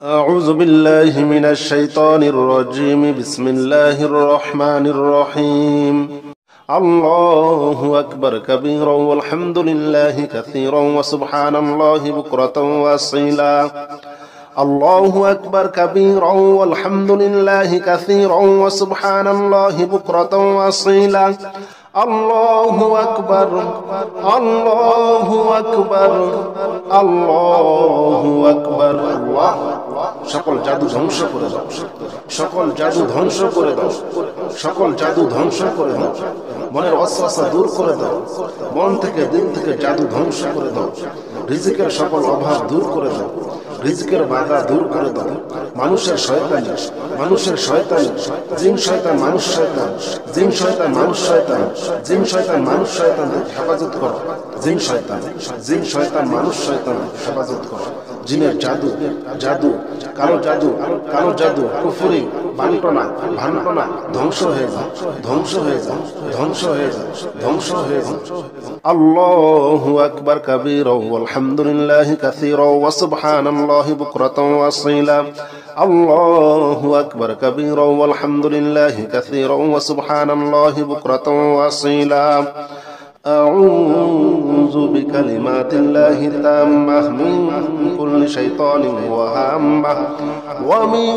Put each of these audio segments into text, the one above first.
أعوذ بالله من الشيطان الرجيم بسم الله الرحمن الرحيم الله أكبر كبيرا والحمد لله كثيرا وسبحان الله بكرة وأصيلا الله أكبر كبيرا والحمد لله كثيرا وسبحان الله بكرة وأصيلا الله أكبر الله أكبر الله أكبر الله সকল জাদু ধ্বংস করে দাও, সকল জাদু ধ্বংস করে দাও, সকল জাদু ধ্বংস করে দাও, মনের ওয়াসওয়াসা দূর করে দাও, মন থেকে দিল থেকে জাদু ধ্বংস করে দাও, রিজিকের সকল অভাব দূর করে দাও, রিজিকের বাধা দূর করে দাও, মানুষের শয়তানি, মানুষের শয়তানি, জিন শয়তান মানুষ শয়তান, জিন শয়তান মানুষ শয়তান, জিন শয়তান মানুষ শয়তান হেফাজত করো, জিন শয়তান, জিন শয়তান মানুষ শয়তান হেফাজত করো, জিনের জাদু, জাদু, কালো জাদু, কালো জাদু, কুফরি, বান্টনা, ভান্টনা ধ্বংস হয়ে যায়, ধ্বংস হয়ে যায়, ধ্বংস হয়ে যায়, ধ্বংস হয়ে যায়। আল্লাহু আকবার কাবীরা ওয়ালহামদুলিল্লাহি কাসীরা ওয়া সুবহানাল্লাহি বুকরাতাও ওয়া আসীলা। আল্লাহু আকবার কাবীরা ওয়ালহামদুলিল্লাহি কাসীরা ওয়া সুবহানাল্লাহি বুকরাতাও ওয়া আসীলা। أعوذ بكلمات الله التامة من كل شيطان وهامة ومن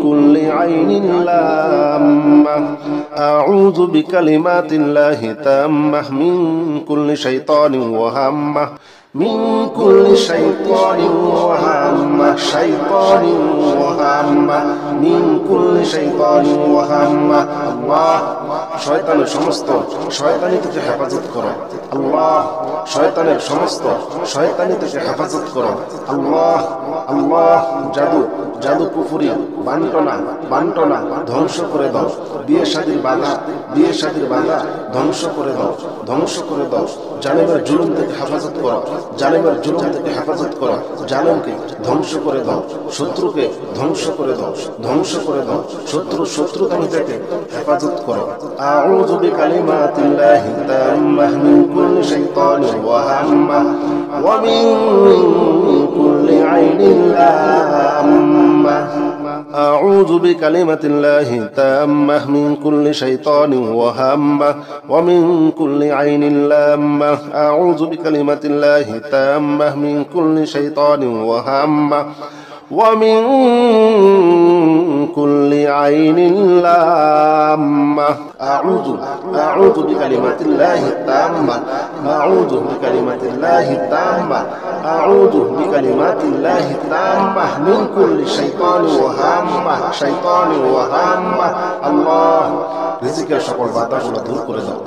كل عين لامة. أعوذ بكلمات الله التامة من كل شيطان وهامة من كل شيطان وهامة شيطان وهامة من كل شيطان وهامة. الله শয়তানের সমস্ত শয়তানি থেকে হেফাজত করো, আল্লাহ শয়তানের সমস্ত শয়তানি থেকে হেফাজত করো, আল্লাহ আল্লাহ জাদু, জাদু কুফরি, বান্টনা, বান্টনা ধ্বংস করে দাও, বিয়ে শাদীর বাধা, বিয়ে শাদীর বাধা ধ্বংস করে দাও, ধ্বংস করে দাও, জালেমের জুলুম থেকে হেফাজত করো, জালেমের জুলুম থেকে হেফাজত করো, জালেমকে ধ্বংস করে দাও, শত্রুকে ধ্বংস করে দাও, ধ্বংস করে দাও, শত্রুতামি থেকে হেফাজত করো। আউযু বিকালিমাতিল্লাহি তাম্মাহ মিন কুল্লি শাইতানির ওয়াহাম্মাহ ওয়া মিন কুল্লি আইনিন লাম্মাহ। أعوذ بكلمة الله التامة من كل شيطان وهامة ومن كل عين لامة. أعوذ بكلمة الله التامة من كل شيطان وهامة ومن كل عين لامة. أعوذ بكلمات الله التامة، أعوذ بكلمات الله التامة، أعوذ بكلمات الله التامة من كل شيطان وهامة شيطان وهامة. الله রিজিকের সকল বাধাগুলো দূর করে দাও,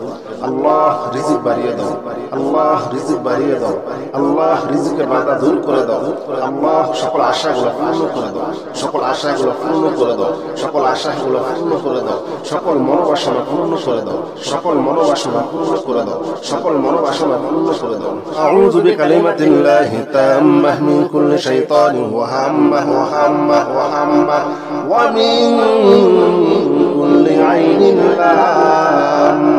আল্লাহ রিজিক বাড়িয়ে দাও, আল্লাহ রিজিক বাড়িয়ে দাও, আল্লাহ রিজিকের বাধা দূর করে দাও, আল্লাহ সকল আশাগুলো পূর্ণ করে দাও, সকল আশাগুলো পূর্ণ করে দাও, সকল আশাগুলো পূর্ণ করে দাও, সকল মনোবাসনা পূর্ণ করে দাও, সকল মনোবাসনা পূর্ণ করে দাও, সকল মনোবাসনা পূর্ণ করে দাও। আউযু বিকালিমাতিল্লাহি তাম্মাহ মিন কুল্লি শাইতানিন ওয়াহাম্মাহ ওয়াহাম্মাহ ওয়াহাম্মাহ ওয়া মিন কুল্লি আইনিন লাম্মাহ।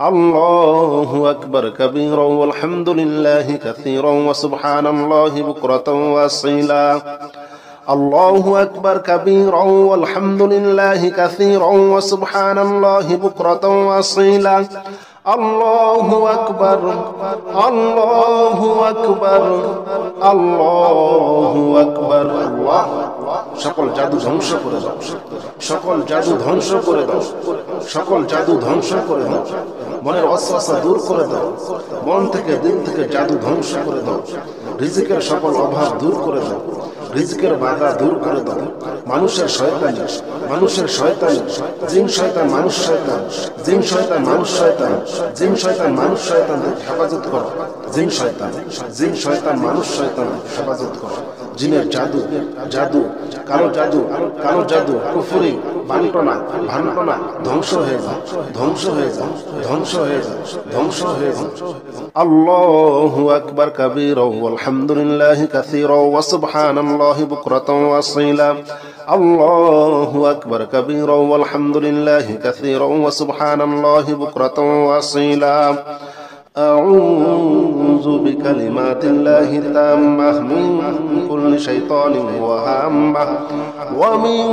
الله أكبر كبيرا والحمد لله كثيرا وسبحان الله بكرة وأصيلا. الله أكبر كبيرا والحمد لله كثيرا وسبحان الله بكرة وأصيلا. الله أكبر الله أكبر الله أكبر. الله সকল জাদু ধ্বংস করে দাও, সকল জাদু ধ্বংস করে দাও, সকল জাদু ধ্বংস করে দাও, মনের ওয়াসওয়াসা দূর করে দাও, মন থেকে দিল থেকে জাদু ধ্বংস করে দাও, রিজিকের সকল অভাব দূর করে দাও, রিজিকের বাধা দূর করে দাও, মানুষের শয়তানি, মানুষের শয়তানি, জিন শয়তান মানুষ শয়তান, জিন শয়তান মানুষ শয়তান, জিন শয়তান মানুষ শয়তান হেফাজত করো, জিন শয়তান, জিন শয়তান মানুষ শয়তান হেফাজত করো, জিনের জাদু, জাদু, কালো জাদু, কালো জাদু, কুফরি, বান্টনা, ভান্টনা ধ্বংস হয়ে যায়, ধ্বংস হয়ে যায়, ধ্বংস হয়ে যায়, ধ্বংস হয়ে যায়। আল্লাহু আকবার কাবীরা ওয়ালহামদুলিল্লাহি কাসীরা ওয়া সুবহানাল্লাহি বুকরাতাও ওয়া আসীলা। আল্লাহু আকবার কাবীরা ওয়ালহামদুলিল্লাহি কাসীরা ওয়া সুবহানাল্লাহি বুকরাতাও ওয়া আসীলা। أعوذ بكلمات الله التامة من كل شيطان وهامة ومن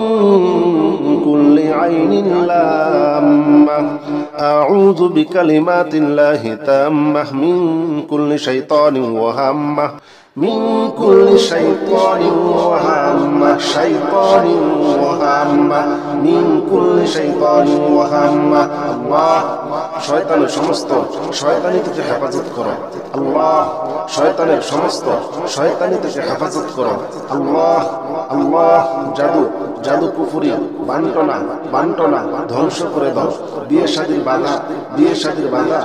كل عين لامة أعوذ بكلمات الله التامة من كل شيطان وهامة من كل شيطان وهامة شيطان وهامة من كل شيطان وهامة الله শয়তানের সমস্ত শয়তানি থেকে হেফাজত করো আল্লাহ শয়তানের সমস্ত শয়তানি থেকে হেফাজত করো আল্লাহ আল্লাহ জাদু জাদু কুফরি বান্টনা ধ্বংস করে দাও বিয়ে শাদীর বাধা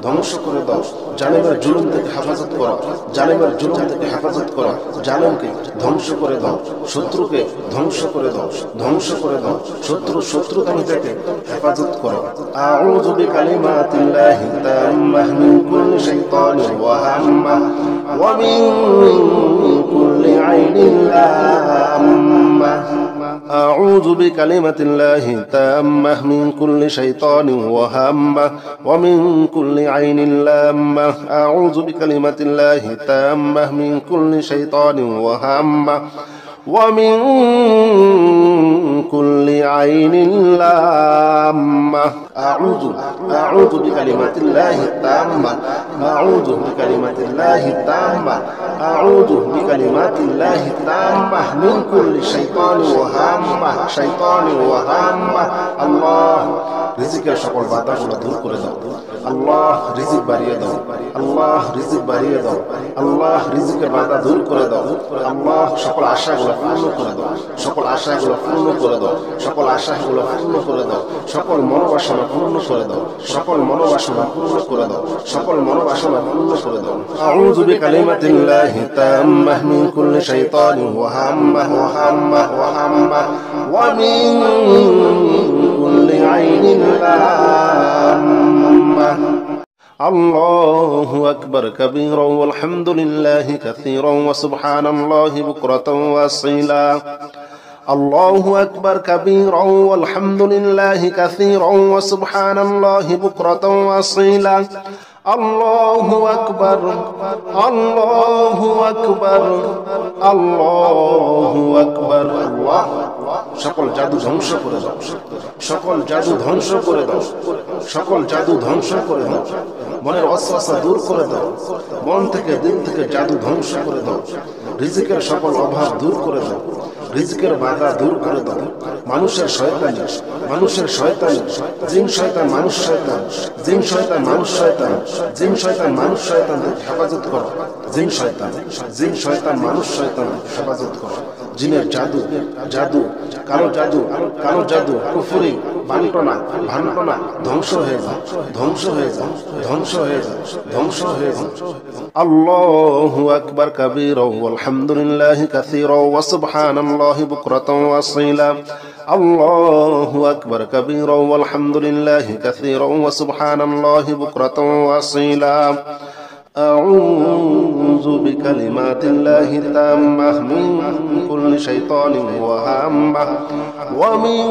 ধ্বংস করে দাও জালেমের জুলুম থেকে হেফাজত করো জালেমের জুলুম থেকে হেফাজত করো জালেমকে ধ্বংস করে দাও শত্রুকে ধ্বংস করে দাও শত্রুতামি থেকে হেফাজত করো আউযু বিকালিমাতিল্লাহি তাম্মাহ মিন কুল্লি শাইতানির ওয়াহাম্মাহ ওয়া মিন কুল্লি আইনিন লাম্মাহ أعوذ بكلمة الله التامة من كل شيطان وهامة ومن كل عين لامة أعوذ بكلمة الله التامة من كل شيطان وهامة ومن كل عين لامة أعوذ بكلمات الله التامة أعوذ بكلمات الله التامة أعوذ بكلمات الله التامة من كل شيطان وهامة الله রিজিকের সকল বাধাগুলো দূর করে দাও আল্লাহ রিজিক বাড়িয়ে দাও আল্লাহ রিজিক বাড়িয়ে দাও আল্লাহ রিজিকের বাধা দূর করে দাও আল্লাহ সকল আশাগুলো পূর্ণ করে দাও সকল আশাগুলো পূর্ণ করে দাও সকল আশাগুলো পূর্ণ করে দাও সকল মনোবাসনা পূর্ণ করে দাও সকল মনোবাসনা পূর্ণ করে দাও সকল মনোবাসনা পূর্ণ করে দাও আউযু বিকালিমাতিল্লাহি তাম্মাহ মিন কুল্লি শাইতানিন ওয়াহাম্মাহ ওয়া মিন কুল্লি আইনিন লাম্মাহ الله أكبر كبيرا والحمد لله كثيرا وسبحان الله بكرة وأصيلا الله أكبر كبيرا والحمد لله كثيرا وسبحان الله بكرة وأصيلا الله أكبر الله أكبر الله أكبر الله সকল জাদু ধ্বংস করে দাও সকল জাদু ধ্বংস করে দাও সকল জাদু ধ্বংস করে দাও মনের ওয়াসওয়াসা দূর করে দাও মন থেকে দিল থেকে জাদু ধ্বংস করে দাও রিজিকের সকল অভাব দূর করে দাও রিজিকের বাধা দূর করে দাও মানুষের শয়তানি জিন শয়তান মানুষ শয়তান জিন শয়তান মানুষ শয়তান জিন শয়তান মানুষ শয়তান হেফাজত করো জিন শয়তান মানুষ শয়তান হেফাজত করো জিনের জাদু কালো জাদু কুফরি বান্টনা ধ্বংস হয়ে যাও আল্লাহু আকবার কাবীরা ওয়ালহামদুলিল্লাহি কাসীরা ওয়া সুবহানাল্লাহি বুকরাতাও ওয়া আসীলা আল্লাহু আকবার কাবীরা ওয়ালহামদুলিল্লাহি কাসীরা ওয়া সুবহানাল্লাহি বুকরাতাও ওয়া আসীলা أعوذ بكلمات الله التامة من كل شيطان وهامة ومن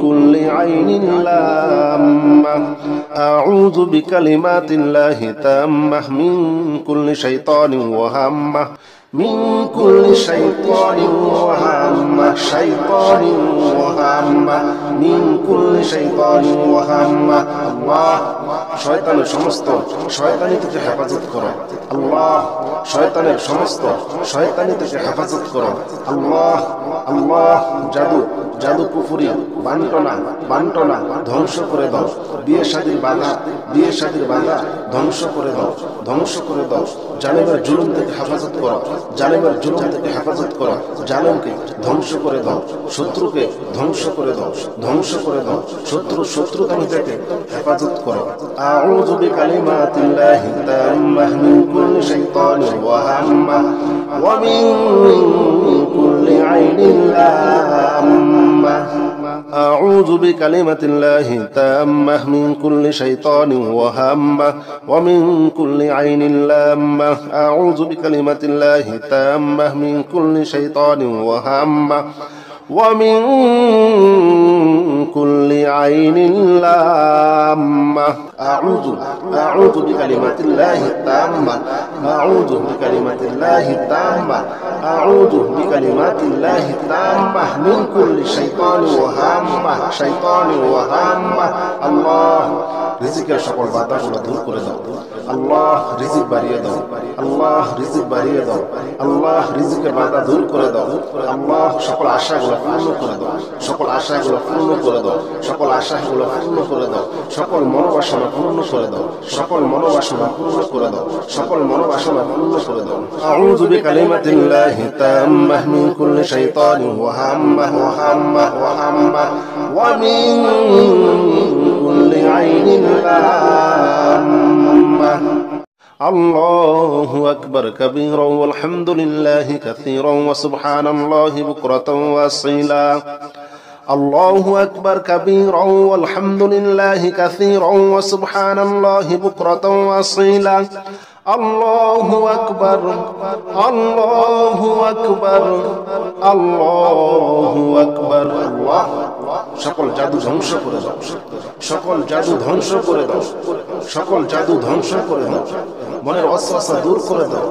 كل عين لامة أعوذ بكلمات الله التامة من كل شيطان وهامة من كل شيطان وهامة من كل شيطان وهامة الله শয়তানের সমস্ত শয়তানি থেকে হেফাজত করো আল্লাহ শয়তানের সমস্ত শয়তানি থেকে হেফাজত করো আল্লাহ আল্লাহ জাদু কুফরি বান্টনা ধ্বংস করে দাও বিয়ে শাদীর বাধা ধ্বংস করে দাও জালেমের জুলুম থেকে হেফাজত করো জালেমকে ধ্বংস করে দাও শত্রুকে ধ্বংস করে দাও শত্রুতামি থেকে হেফাজত করো আউযু বিকালিমাতিল্লাহি তাম্মাহ মিন কুল্লি শাইতানির ওয়াহাম্মাহ ওয়া মিন কুল্লি আইনিন লাম্মাহ أعوذ بكلمة الله التامة من كل شيطان وهامة ومن كل عين لامة أعوذ بكلمة الله التامة من كل شيطان وهامة ومن كل عين لامة أعوذ بكلمات الله التامة أعوذ بكلمات الله التامة أعوذ بكلمات الله التامة من كل شيطان وهامة الله রিজিকের সকল বাধাগুলো দূর করে দাও আল্লাহ রিজিক বাড়িয়ে দাও আল্লাহ রিজিক বাড়িয়ে দাও আল্লাহ রিজিকের বাধা দূর করে দাও আল্লাহ সকল আশাগুলো পূর্ণ করে দাও সকল আশাগুলো পূর্ণ করে দাও সকল আশাগুলো পূর্ণ করে দাও সকল মনোবাসনা পূর্ণ করে দাও সকল মনোবাসনা পূর্ণ করে দাও সকল মনোবাসনা পূর্ণ করে দাও আউযু বিকালিমাতিল্লাহি তাম্মাহ মিন কুল্লি শাইতানিন ওয়া হাম্মাহ ওয়া মিন কুল্লি আইনিন লাম্মাহ الله أكبر كبيرا والحمد لله كثيرا وسبحان الله بكرة وأصيلا الله أكبر كبيرا والحمد لله كثيرا وسبحان الله بكرة وأصيلا الله أكبر الله أكبر الله أكبر الله সকল জাদু ধ্বংস করে দাও সকল জাদু ধ্বংস করে দাও সকল জাদু ধ্বংস করে দাও মনের ওয়াসওয়াসা দূর করে দাও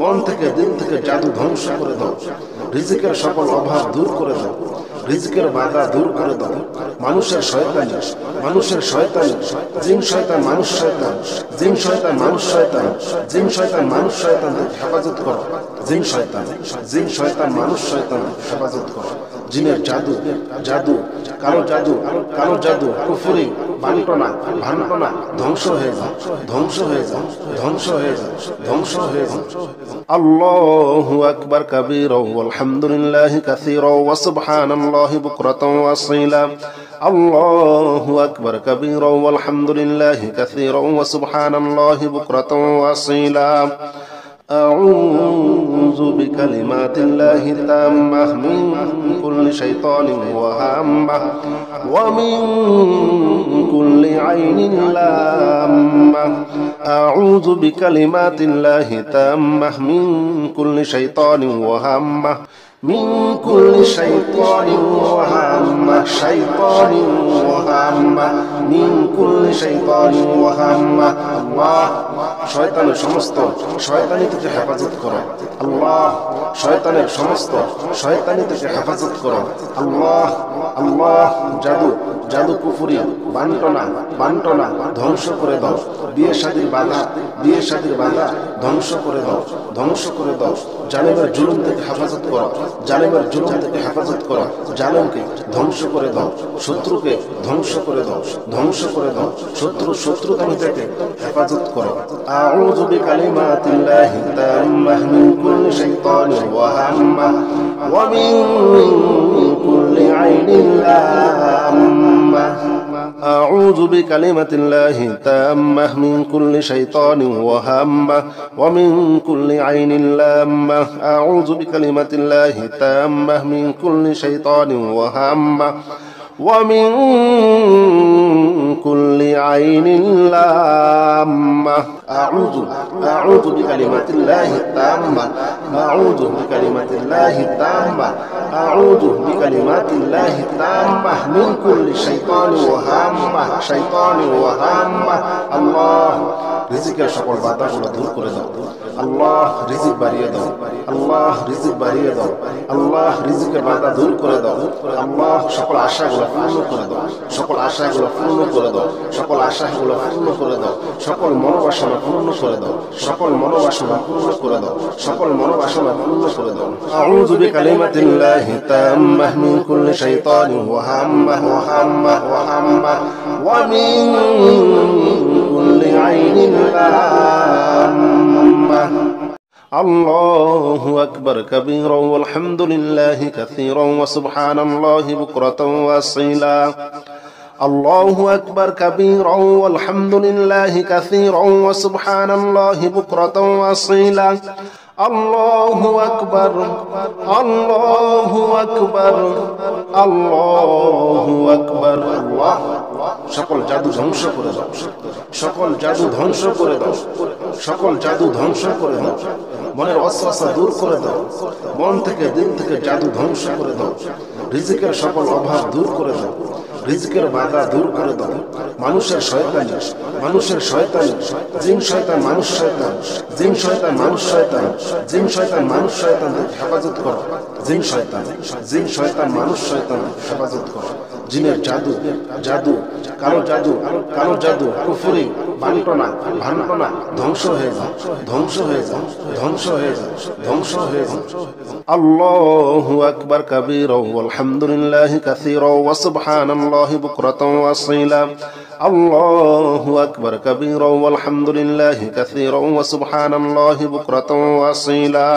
মন থেকে দিল থেকে জাদু ধ্বংস করে দাও রিজিকের সকল অভাব দূর করে দাও রিজিকের বাধা দূর করে দাও মানুষের শয়তানি জিন শয়তান মানুষ শয়তান জিন শয়তান মানুষ শয়তান জিন শয়তান মানুষ শয়তান হেফাজত করো জিন শয়তান মানুষ শয়তান হেফাজত করো জিনের জাদু কালো জাদু কুফরি বান্টনা ভান্টনা ধ্বংস হয়ে যাও আল্লাহু আকবার কাবীরা ওয়ালহামদুলিল্লাহি কাসীরা ওয়া সুবহানাল্লাহি বুকরাতাও ওয়া আসীলা আল্লাহু আকবার কাবীরা ওয়ালহামদুলিল্লাহি কাসীরা ওয়া সুবহানাল্লাহি বুকরাতাও ওয়া আসীলা أعوذ بكلمات الله التامة من كل شيطان وهامة ومن كل عين لامة أعوذ بكلمات الله التامة من كل شيطان وهامة من كل شيطان وهامة من كل شيطان وهامة الله শয়তানের সমস্ত শয়তানি থেকে হেফাজত করো আল্লাহ শয়তানের সমস্ত শয়তানি থেকে হেফাজত করো আল্লাহ আল্লাহ জাদু কুফরি বান্টনা ধ্বংস করে দাও বিয়ে শাদীর বাধা ধ্বংস করে দাও জালেমের জুলুম থেকে হেফাজত করো জালেমকে ধ্বংস করে দাও শত্রুকে ধ্বংস করে দাও শত্রুতামি থেকে হেফাজত করো أعوذ بكلمات الله التامة من كل شيطان وهامة ومن كل عين لامة أعوذ بكلمة الله التامة من كل شيطان وهامة ومن كل عين لامة أعوذ بكلمة الله التامة من كل شيطان وهامة ومن كل عين لامة أعوذ بكلمات الله التامة أعوذ بكلمات الله التامة أعوذ بكلمات الله التامة من كل شيطان وهامة الله রিজিকের সকল বাধাগুলো দূর করে দাও আল্লাহ রিজিক বাড়িয়ে দাও আল্লাহ রিজিকের বাধা দূর করে দাও আল্লাহ সকল আশাগুলো পূর্ণ করে দাও সকল আশাগুলো পূর্ণ করে দাও সকল মনোবাসনা পূর্ণ করে দাও আউযু বিকালিমাতিল্লাহি তাম্মাহ মিন কুল্লি শাইতানিন ওয়া হাম্মাহ ওয়া মিন কুল্লি আইনিন লাম্মাহ الله أكبر كبيرا والحمد لله كثيرا وسبحان الله بكرة وأصيلا الله أكبر كبيرا والحمد لله كثيرا وسبحان الله بكرة وأصيلا আল্লাহু আকবার, আল্লাহু আকবার, আল্লাহু আকবার। আল্লাহ, সকল জাদু ধ্বংস করে দাও, সকল জাদু ধ্বংস করে দাও, সকল জাদু ধ্বংস করে দাও। মনের ওয়াসওয়াসা দূর করে দাও, মন থেকে দিল থেকে জাদু ধ্বংস করে দাও। রিজিকের সকল অভাব দূর করে দাও, রিজিকের বাধা দূর করে দাও। মানুষের শয়তানি, মানুষের শয়তানি, জিন শয়তান মানুষ শয়তান, জিন শয়তান মানুষ শয়তান, জিন শয়তান মানুষ শয়তান হেফাজত করো। জিন শয়তান, জিন শয়তান মানুষ শয়তান হেফাজত করো। জিনের জাদু, জাদু, কালো জাদু, কালো জাদু, কুফরি, বান্টনা, ভান্টনা ধ্বংস হয়ে যাও, ধ্বংস হয়ে যাও, ধ্বংস হয়ে যাও, ধ্বংস হয়ে যাও। আল্লাহু আকবার কাবীরা ওয়ালহামদুলিল্লাহি কাসীরা ওয়া সুবহানাল্লাহি বুকরাতান ওয়া আসীলা। আল্লাহু আকবার কাবীরা ওয়ালহামদুলিল্লাহি কাসীরা ওয়া সুবহানাল্লাহি বুকরাতান ওয়া আসীলা।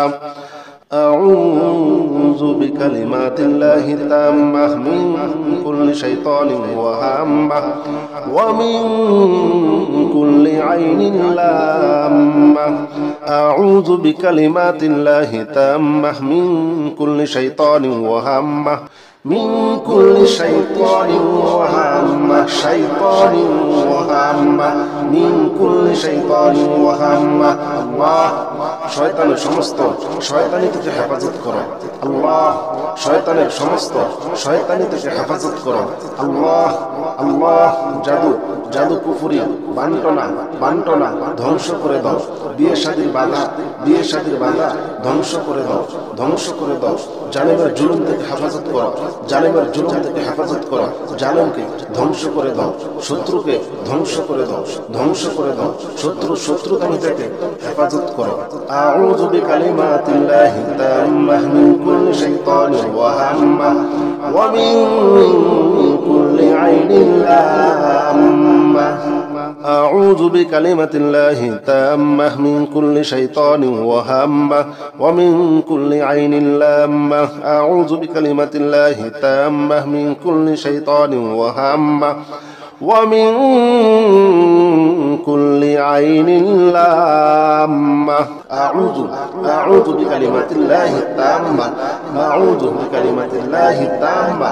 أعوذ بكلمات الله التامة من كل شيطان وهامة ومن كل عين لامة. أعوذ بكلمات الله التامة من كل شيطان وهامة من كل شيطان وهامة، شيطان وهامة، من كل شيطان وهامة। الله শয়তানের সমস্ত শয়তানি থেকে হেফাজত করো। আল্লাহ শয়তানের সমস্ত শয়তানি থেকে হেফাজত করো। আল্লাহ, আল্লাহ জাদু, জাদু কুফরি, বান্টনা, বান্টনা ধ্বংস করে দাও। বিয়ে শাদীর বাধা, বিয়ে শাদীর বাধা ধ্বংস করে দাও, ধ্বংস করে দাও। জালেমের জুলুম থেকে হেফাজত করো, জালেমের জুলুম থেকে হেফাজত করো। জালেমকে ধ্বংস করে দাও, শত্রুকে ধ্বংস করে দাও, ধ্বংস করে দাও। শত্রুতামি থেকে হেফাজত করো। আউযু বিকালিমাতিল্লাহি তাম্মাহ মিন কুল্লি শাইতানির ওয়া হাম্মাহ ওয়া মিন কুল্লি আইনিন লাম্মাহ। أعوذ بكلمة الله التامة من كل شيطان وهامة ومن كل عين لامة. أعوذ بكلمة الله التامة من كل شيطان وهامة ومن كل عين لامة. أعوذ بكلمات الله التامة، أعوذ بكلمات الله التامة،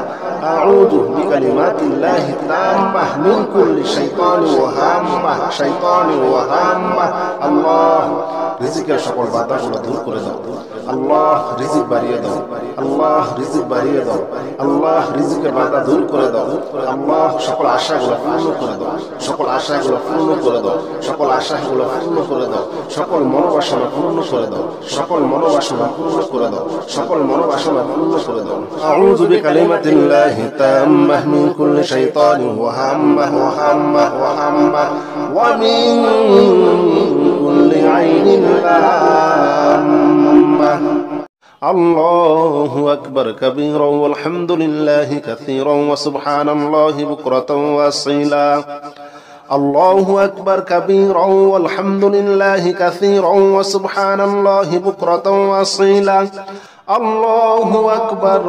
أعوذ بكلمات الله التامة من كل شيطان وهامة، شيطان وهامة। الله রিজিকের সকল বাধাগুলো দূর করে দাও। আল্লাহ রিজিক বাড়িয়ে দাও, আল্লাহ রিজিক বাড়িয়ে দাও, আল্লাহ রিজিকের বাধা দূর করে দাও। আল্লাহ সকল আশাগুলো পূর্ণ করে দাও, সকল আশাগুলো পূর্ণ করে দাও, সকল আশাগুলো পূর্ণ করে দাও, সকল মনোবাসনা পূর্ণ করে দাও, সকল মনোবাসনা পূর্ণ করে দাও, সকল মনোবাসনা পূর্ণ করে দাও। আউযু বিকালিমাতিল্লাহি তাম্মাহ মিন কুল্লি শাইতানিন ওয়া হাম্মাহ ওয়া হাম্মাহ ওয়া হাম্মাহ ওয়া মিন কুল্লি আইনিন লাম্মাহ। আল্লাহু আকবার কাবীরা ওয়ালহামদুলিল্লাহি কাসীরা ওয়া সুবহানাল্লাহি বুকরাতান ওয়া আসীলা। আল্লাহু আকবার কাবীরা ওয়ালহামদুলিল্লাহি কাসীরা ওয়া সুবহানাল্লাহি বুকরাতান ওয়া আসীলা। আল্লাহু আকবার,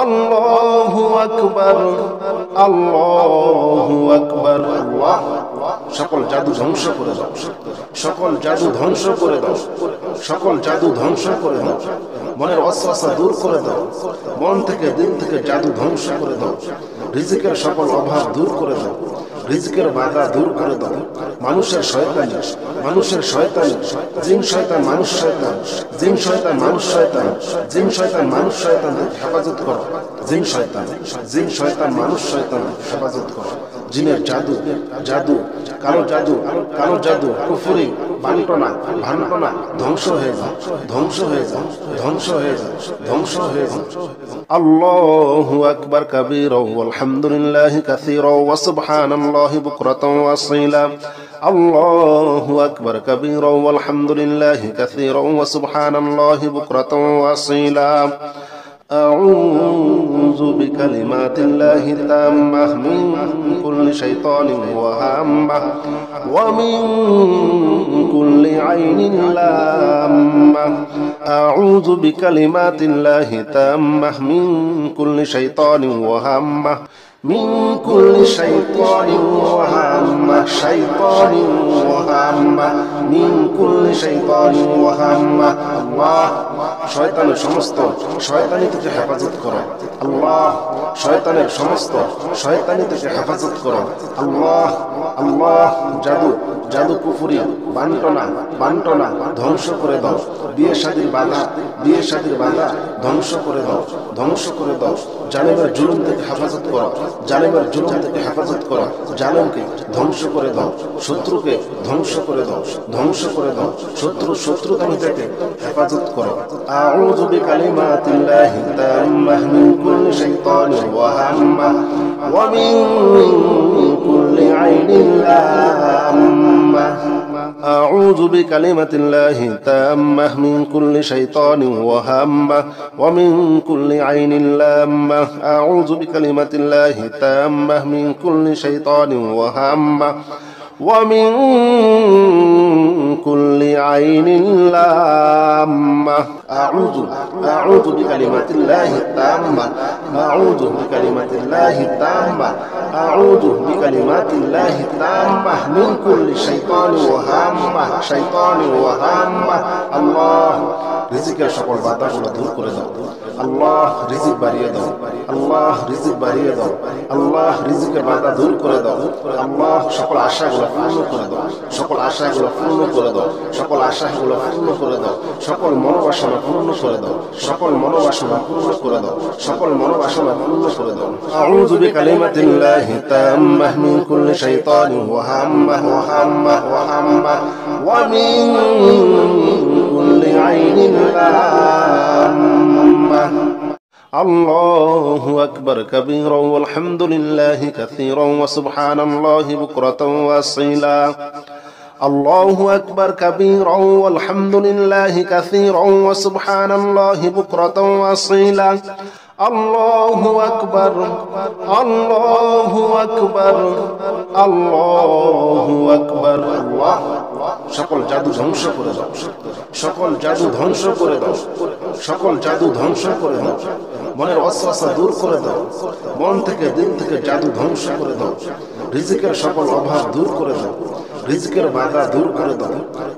আল্লাহু আকবার, আল্লাহু আকবার। আল্লাহ সকল জাদু ধ্বংস করে দাও, সকল জাদু ধ্বংস করে দাও, সকল জাদু ধ্বংস করে দাও। মনের ওয়াসওয়াসা দূর করে দাও, মন থেকে দিল থেকে জাদু ধ্বংস করে দাও। রিজিকের সকল অভাব দূর করে দাও, রিজিকের বাধা দূর করে দাও। মানুষের শয়তানি, মানুষের শয়তানি, জিন শয়তান মানুষ শয়তান, জিন শয়তান মানুষ শয়তান, জিন শয়তান মানুষ শয়তান হেফাজত করো। জিন শয়তান, জিন শয়তান মানুষ শয়তান হেফাজত করো। জিনের জাদু, জাদু, কালো জাদু, কালো জাদু, কুফরি, বান্টনা, ভান্টনা ধ্বংস হয়ে যাও, ধ্বংস হয়ে যাও, ধ্বংস হয়ে যাও, ধ্বংস হয়ে যাও। আল্লাহু আকবার কাবীরা ওয়ালহামদুলিল্লাহি কাসীরা ওয়া সুবহানাল্লাহি বুকরাতান ওয়া আসীলা। আল্লাহু আকবার কাবীরা ওয়ালহামদুলিল্লাহি কাসীরা ওয়া সুবহানাল্লাহি বুকরাতান ওয়া আসীলা। أعوذ بكلمات الله التامة من كل شيطان وهامة ومن كل عين لامة. أعوذ بكلمات الله التامة من كل شيطان وهامة من كل شيطان وهامة شيطان وهامة من كل شيطان وهامة الله শয়তানের সমস্ত শয়তানি থেকে হেফাজত করো আল্লাহ শয়তানের সমস্ত শয়তানি থেকে হেফাজত করো আল্লাহ আল্লাহ জাদু জাদু কুফরি বান্টনা ধ্বংস করে দাও বিয়ে শাদীর বাধা ধ্বংস করে দাও জালেমের জুলুম থেকে হেফাজত করো জালেমের জুলুম থেকে হেফাজত করো জালেমকে ধ্বংস করে দাও শত্রুকে ধ্বংস করে দাও শত্রুকামী থেকে হেফাজত করো আউযু বিকালিমাতিল্লাহি তাম্মাহ মিন কুল্লি শাইতানির ওয়া হাম্মাহ ওয়া মিন কুল্লি আইনিন লাম্মাহ أعوذ بكلمة الله تامة من كل شيطان وهامة ومن كل عين لامة أعوذ بكلمة الله تامة من كل شيطان وهامة ومن كل عين لامة أعوذ بكلمات الله التامة أعوذ بكلمات الله التامة أعوذ بكلمات الله التامة من كل شيطان وهامة الله রিজিকের সকল বাধাগুলো দূর করে দাও আল্লাহ রিজিক বাড়িয়ে দাও আল্লাহ রিজিক বাড়িয়ে দাও আল্লাহ রিজিকের বাধা দূর করে দাও আল্লাহ সকল আশাগুলো পূর্ণ করে দাও সকল আশাগুলো পূর্ণ করে দাও সকল আশাগুলো পূর্ণ করে দাও সকল মনোবাসনা পূর্ণ করে দাও সকল মনোবাসনা পূর্ণ করে দাও সকল মনোবাসনা পূর্ণ করে দাও আউযু বিকালিমাতিল্লাহি তাম্মাহ মিন কুল্লি শাইতানিন ওয়া হাম্মাহ ওয়া মিন কুল্লি আইনিন লাম্মাহ الله أكبر كبيرا والحمد لله كثيرا وسبحان الله بكرة وأصيلا الله أكبر كبيرا والحمد لله كثيرا وسبحان الله بكرة وأصيلا الله أكبر الله أكبر الله أكبر الله সকল জাদু ধ্বংস করে দাও সকল জাদু ধ্বংস করে দাও সকল জাদু ধ্বংস করে দাও মনের ওয়াসওয়াসা দূর করে দাও মন থেকে দিল থেকে জাদু ধ্বংস করে দাও রিজিকের সকল অভাব দূর করে দাও রিজিকের বাধা দূর করে দাও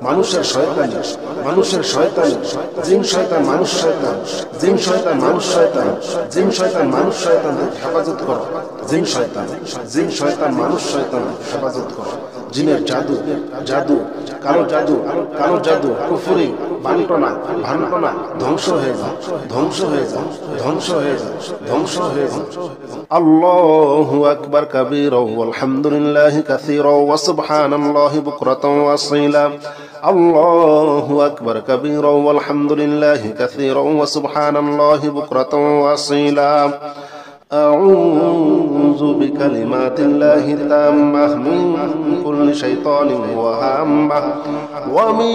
মানুষের শয়তানি জিন শয়তান মানুষ শয়তান জিন শয়তান মানুষ শয়তান জিন শয়তান মানুষ শয়তান হেফাজত করো জিন শয়তান মানুষ শয়তান হেফাজত করো জিনের জাদু কালো জাদু কুফরি বান্টনা ধ্বংস হয়ে যাও আল্লাহু আকবার কাবীরা ওয়ালহামদুলিল্লাহি কাসীরা ওয়া সুবহানাল্লাহি বুকরাতাও ওয়া আসীলা আল্লাহু আকবার কাবীরা ওয়ালহামদুলিল্লাহি কাসীরা ওয়া সুবহানাল্লাহি বুকরাতাও ওয়া আসীলা أعوذ بكلمات الله التامة من كل شيطان وهامة ومن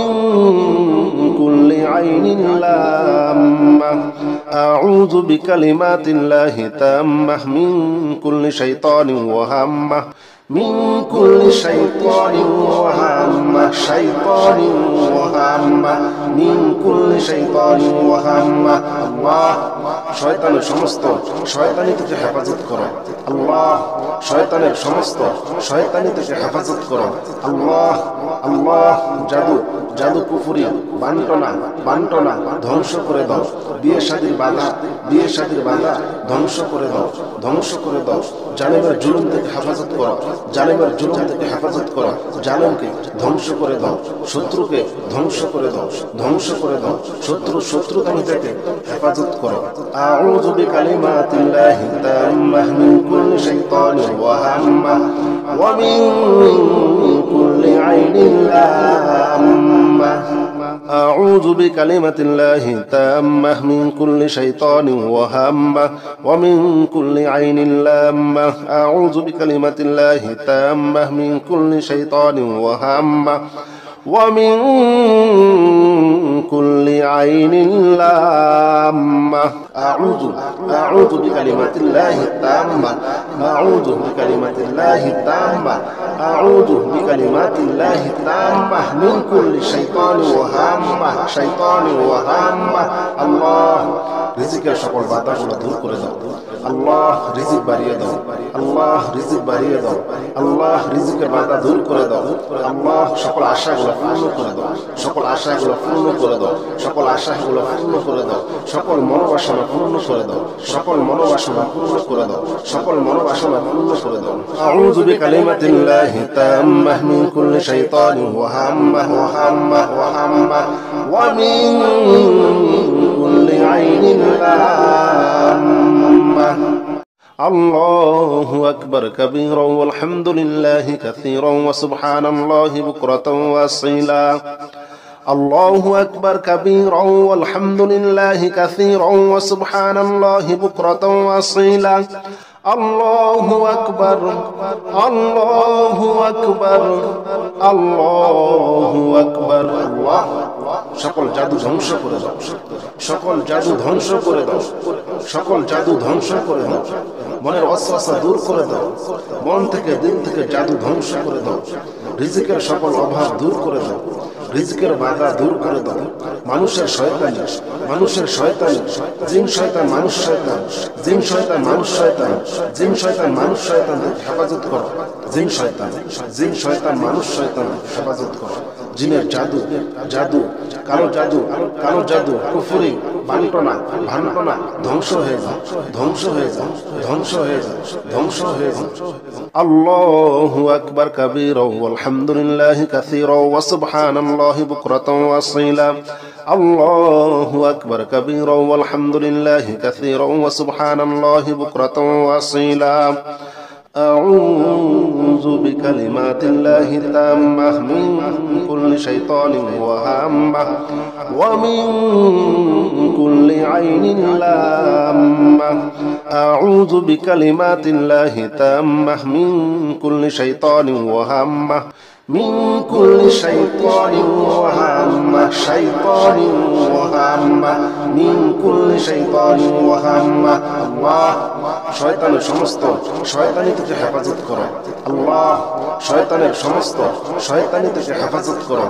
كل عين لامة أعوذ بكلمات الله التامة من كل شيطان وهامة من كل شيطان وهامة من كل شيطان وهامة الله শয়তানের সমস্ত শয়তানি থেকে হেফাজত করো আল্লাহ শয়তানের সমস্ত শয়তানি থেকে হেফাজত করো আল্লাহ আল্লাহ জাদু কুফরি বান্টনা ধ্বংস করে দাও বিয়ে শাদীর বাধা ধ্বংস করে দাও জালেমের জুলুম থেকে হেফাজত করো জালেমকে ধ্বংস করে দাও শত্রুকে ধ্বংস করে দাও শত্রুকামী থেকে হেফাজত করো আউযু বিকালিমাতিল্লাহি তাম্মাহ মিন কুল্লি শাইতানির ওয়া হাম্মাহ ওয়া মিন কুল্লি আইনিন লাম্মাহ أعوذ بكلمة الله تامة من كل شيطان وهامة ومن كل عين لامة أعوذ بكلمة الله تامة من كل شيطان وهامة ومن كل عين لامة أعوذ بكلمات الله التامة أعوذ بكلمات الله التامة أعوذ بكلمات الله التامة من كل شيطان وهامة الله রিজিকের সকল বাধাগুলো দূর করে দাও আল্লাহ রিজিক বাড়িয়ে দাও আল্লাহ রিজিক বাড়িয়ে দাও আল্লাহ রিজিকের বাধা দূর করে দাও আল্লাহ সকল আশাগুলো পূর্ণ করে দাও সকল আশাগুলো পূর্ণ করে দাও সকল আশাগুলো পূর্ণ করে দাও সকল মনোবাসনা পূর্ণ করে দাও সকল মনোবাসনা পূর্ণ করে দাও সকল মনোবাসনা পূর্ণ করে দাও আউযু বিকালিমাতিল্লাহি তাম্মাহ মিন কুল্লি শাইতানিন ওয়া হাম্মাহ ওয়া মিন কুল্লি আইনিন লাম্মাহ الله أكبر كبيرا والحمد لله كثيرا وسبحان الله بكرة وأصيلا الله أكبر كبيرا والحمد لله كثيرا وسبحان الله بكرة وأصيلا الله أكبر الله أكبر الله أكبر الله সকল জাদু ধ্বংস করে দাও সকল জাদু ধ্বংস করে দাও সকল জাদু ধ্বংস করে দাও মনের ওয়াসওয়াসা দূর করে দাও মন থেকে দিল থেকে জাদু ধ্বংস করে দাও রিজিকের সকল অভাব দূর করে দাও রিজিকের বাধা দূর করে দাও মানুষের শয়তানি জিন শয়তান মানুষ শয়তান জিন শয়তান মানুষ শয়তান জিন শয়তান মানুষ শয়তান হেফাজত করো জিন শয়তান মানুষ শয়তান হেফাজত করো জিনের জাদু কালো জাদু কুফরি বান্টনা ধ্বংস হয়ে যাও আল্লাহু আকবার কাবীরা ওয়ালহামদুলিল্লাহি কাসীরা ওয়া সুবহানাল্লাহি বুকরাতাও ওয়া আসীলা আল্লাহু আকবার কাবীরা ওয়ালহামদুলিল্লাহি কাসীরা ওয়া সুবহানাল্লাহি বুকরাতাও ওয়া আসীলা أعوذ بكلمات الله التامة من كل شيطان وهامة ومن كل عين لامة أعوذ بكلمات الله التامة من كل شيطان وهامة من كل شيطان وهامة من كل شيطان وهامة الله শয়তানের সমস্ত শয়তানি থেকে হেফাজত করো আল্লাহ শয়তানের সমস্ত শয়তানি থেকে হেফাজত করো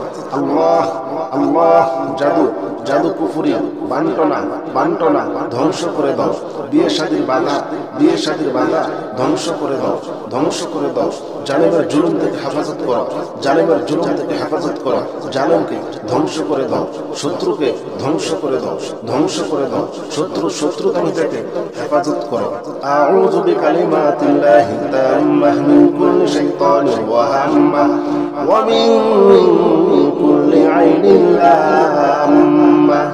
আল্লাহ জাদু কুফরি বান্টনা ধ্বংস করে দাও বিয়ে শাদীর বাধা ধ্বংস করে দাও জালেমের জুলুম থেকে হেফাজত করো জালেমকে ধ্বংস করে দাও শত্রুকে ধ্বংস করে দাও শত্রুতামি থেকে হেফাজত করো আউযু বিকালিমাতিল্লাহি তাম্মাহ মিন কুল্লি শাইতানিন ওয়া হাম্মাহ ওয়া মিন কুল্লি আইনিন লাম্মাহ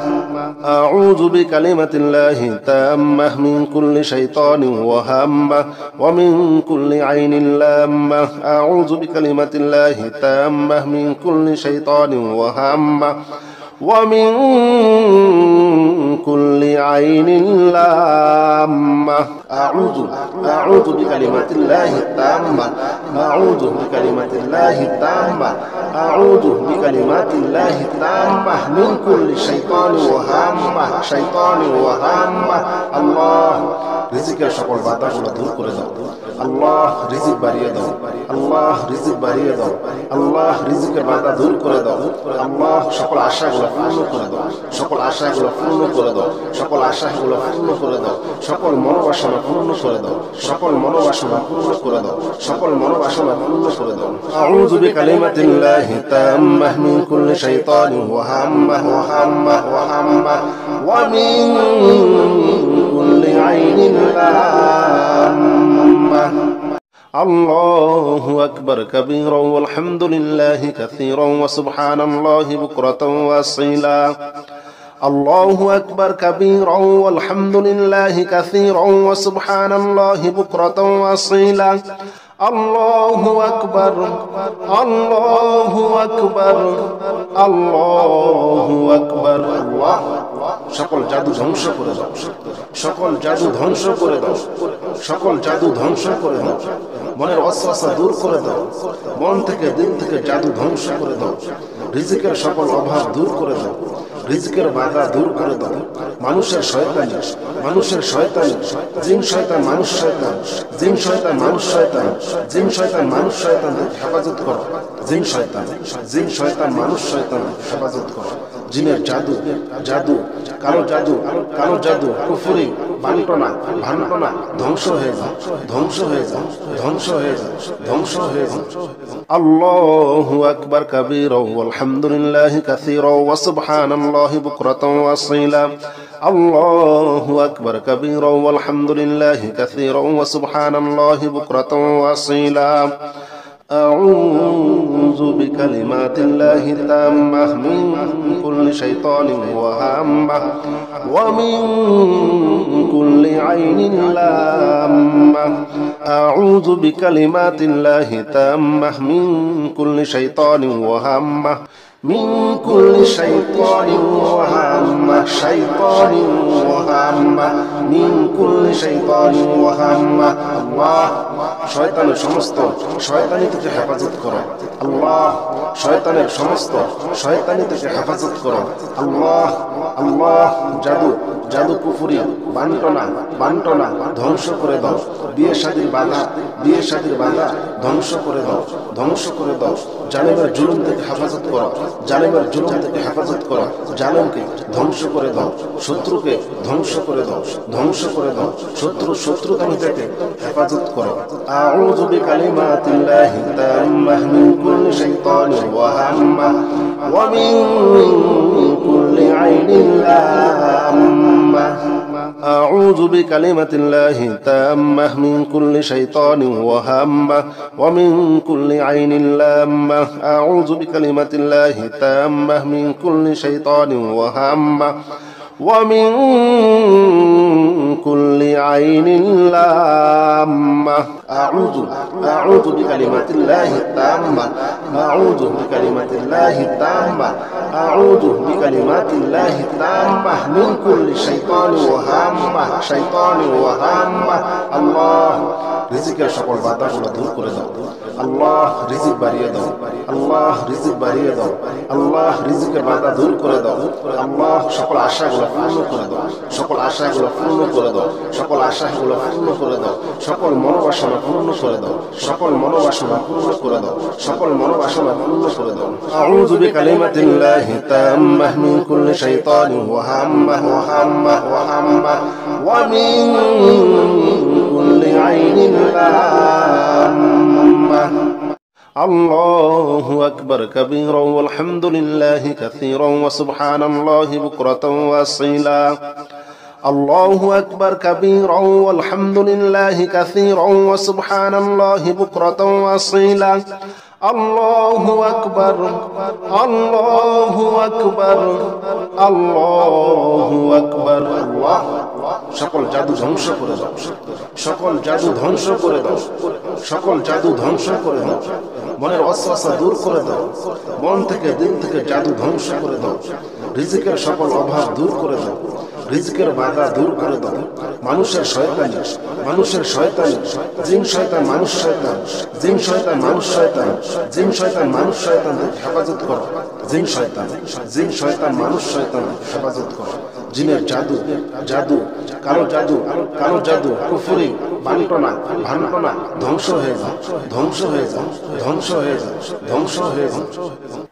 أعوذ بكلمة الله التامة من كل شيطان وهامة ومن كل عين لامة أعوذ بكلمة الله التامة من كل شيطان وهامة ومن كل عين لامة أعوذ بكلمات الله التامة أعوذ بكلمات الله التامة أعوذ بكلمات الله التامة من كل شيطان وهامة الله রিজিকের সকল বাধাগুলো দূর করে দাও আল্লাহ রিজিক বাড়িয়ে দাও আল্লাহ রিজিকের বাধা দূর করে দাও আল্লাহ সকল আশাগুলো পূর্ণ করে দাও সকল আশাগুলো পূর্ণ করে দাও সকল মনোবাসনা পূর্ণ করে দাও আউযু বিকালিমাতিল্লাহি তাম্মাহ মিন কুল্লি শাইতানিন ওয়া হাম্মাহ ওয়া মিন কুল্লি আইনিন লাম্মাহ الله أكبر كبيرا والحمد لله كثيرا وسبحان الله بكرة وأصيلا الله أكبر كبيرا والحمد لله كثيرا وسبحان الله بكرة وأصيلا الله أكبر الله أكبر الله أكبر الله সকল জাদু ধ্বংস করে দাও সকল জাদু ধ্বংস করে দাও মনের ওয়াসওয়াসা দূর করে দাও মন থেকে দিল থেকে জাদু ধ্বংস করে দাও রিজিকের সকল অভাব দূর করে দাও রিজকের বাধা দূর করে দাও। মানুষের শয়তানি, মানুষের শয়তানি, জিন শয়তান মানুষ শয়তান, জিন শয়তান মানুষ শয়তান, জিন শয়তান মানুষ শয়তান হেফাজত করো। জিন শয়তান, জিন শয়তান মানুষ শয়তান হেফাজত করো। জিনের জাদু, জাদু, কালো জাদু, কালো জাদু, কুফরি, বান্টনা, ভান্টনা ধ্বংস হয়ে যাও, ধ্বংস হয়ে যাও, ধ্বংস হয়ে যাও, ধ্বংস হয়ে যাও। আল্লাহু আকবার কাবীরা ওয়ালহামদুলিল্লাহি কাসীরা ওয়া সুবহানাল্লাহি বুকরাতাও ওয়া আসীলা। আল্লাহু আকবার কাবীরা ওয়ালহামদুলিল্লাহি কাসীরা ওয়া সুবহানাল্লাহি বুকরাতাও ওয়া আসীলা। أعوذ بكلمات الله التامة من كل شيطان وهامة ومن كل عين لامة. أعوذ بكلمات الله التامة من كل شيطان وهامة من كل شيطان وهامة شيطان وهامة من كل شيطان وهامة. الله শয়তানের সমস্ত শয়তানি থেকে হেফাজত করো। আল্লাহ শয়তানের সমস্ত শয়তানি থেকে হেফাজত করো। আল্লাহ, আল্লাহ জাদু, জাদু, কুফরি, বান্টনা, বান্টনা ধ্বংস করে দাও। বিয়ে শাদীর বাধা, বিয়ে শাদীর বাধা ধ্বংস করে দাও, ধ্বংস করে দাও। জালেমের জুলুম থেকে হেফাজত করো, জালেমের জুলুম থেকে হেফাজত করো। জালেমকে ধ্বংস করে দাও, শত্রুকে ধ্বংস করে দাও, ধ্বংস করে দাও। শত্রুতামি থেকে হেফাজত করো। আউযু বিকালিমাতিল্লাহি তাম্মাহ মিন কুল্লি শাইতানির ওয়াহাম্মাহ ওয়া মিন কুল্লি আইনিন লাম্মাহ। أعوذ بكلمة الله التامة من كل شيطان وهامة ومن كل عين لامة. أعوذ بكلمة الله التامة من كل شيطان وهامة ومن كل عين لامة. أعوذ بكلمات الله التامة، أعوذ بكلمات الله التامة، أعوذ بكلمات الله التامة من كل شيطان وهامة شيطان وهامة. الله রিজিকের সকল বাধাগুলো দূর করে দাও। আল্লাহ রিজিক বাড়িয়ে দাও, আল্লাহ রিজিক বাড়িয়ে দাও, আল্লাহ রিজিকের বাধা দূর করে দাও। আল্লাহ সকল আশাগুলো পূর্ণ করে দাও, সকল আশাগুলো পূর্ণ করে দাও, সকল আশাগুলো পূর্ণ করে দাও, সকল মনোবাসনা পূর্ণ করে দাও, সকল মনোবাসনা পূর্ণ করে দাও, সকল মনোবাসনা পূর্ণ করে দাও। আউযু বিকালিমাতিল্লাহি তাম্মাহ মিন কুল্লি শাইতানিন ওয়া হাম্মাহ ওয়া হাম্মাহ ওয়া হাম্মাহ ওয়া মিন কুল্লি আইনিন লাম্মাহ। আল্লাহু আকবার কাবীরা ওয়ালহামদুলিল্লাহি কাসীরা ওয়া সুবহানাল্লাহি বুকরাতাও ওয়া আসীলা। আল্লাহু আকবার কাবীরা ওয়ালহামদুলিল্লাহি কাসীরা ওয়া সুবহানাল্লাহি বুকরাতাও ওয়া আসীলা। আল্লাহু আকবার, আল্লাহু আকবার, আল্লাহু আকবার। আল্লাহ সকল জাদু ধ্বংস করে দাও, সকল জাদু ধ্বংস করে দাও, সকল জাদু ধ্বংস করে দাও। মনের ওয়াসওয়াসা দূর করে দাও, মন থেকে দিল থেকে জাদু ধ্বংস করে দাও। রিজিকের সকল অভাব দূর করে দাও, রিজিকের বাধা দূর করে দাও। মানুষের শয়তানি, মানুষের শয়তানি, জিন শয়তান মানুষ শয়তান, জিন শয়তান মানুষ শয়তান, জিন শয়তান মানুষ শয়তান হেফাজত করো। জিন শয়তান, জিন শয়তান মানুষ শয়তান হেফাজত করো। জিনের জাদু, জাদু, কালো জাদু, কালো জাদু, কুফরি, বান্টনা, ভান্টনা ধ্বংস হয়ে যাও, ধ্বংস হয়ে যাও, ধ্বংস হয়ে যাও, ধ্বংস হয়ে যাও।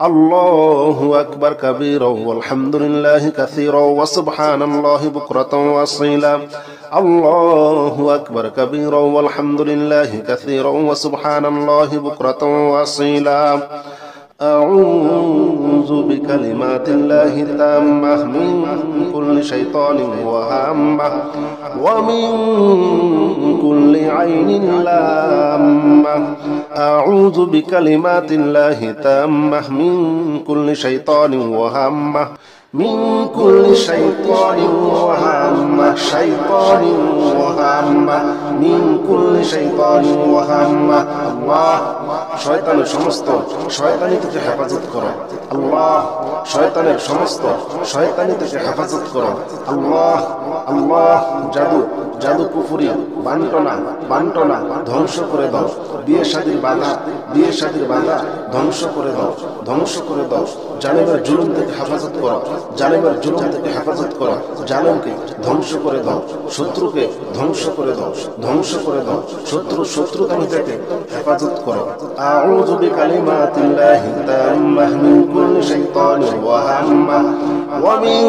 আল্লাহু আকবার কাবীরা ওয়ালহামদুলিল্লাহি কাসীরা ওয়া সুবহানাল্লাহি বুকরাতাও ওয়া আসীলা। আল্লাহু আকবার কাবীরা ওয়ালহামদুলিল্লাহি কাসীরা ওয়া সুবহানাল্লাহি বুকরাতাও ওয়া আসীলা। أعوذ بكلمات الله التامة من كل شيطان وهامة ومن كل عين لامة. أعوذ بكلمات الله التامة من كل شيطان وهامة من كل شيطان وهامة وهامة شيطان وهامة من كل شيطان وهامة الله শয়তানের সমস্ত শয়তানি থেকে হেফাজত করো আল্লাহ শয়তানের সমস্ত শয়তানি থেকে হেফাজত করো আল্লাহ আল্লাহ জাদু জাদু কুফরি বান্টনা ধ্বংস করে দাও বিয়ে শাদীর বাধা ধ্বংস করে দাও জালেমের জুলুম থেকে হেফাজত করো জালেমকে ধ্বংস করে দাও শত্রুকে ধ্বংস করে দাও শত্রুকামী থেকে হেফাজত করো আউযু বিকালিমাতিল্লাহি তাম্মাহ মিন কুল্লি শাইতানির ওয়া হাম্মাহ ওয়া মিন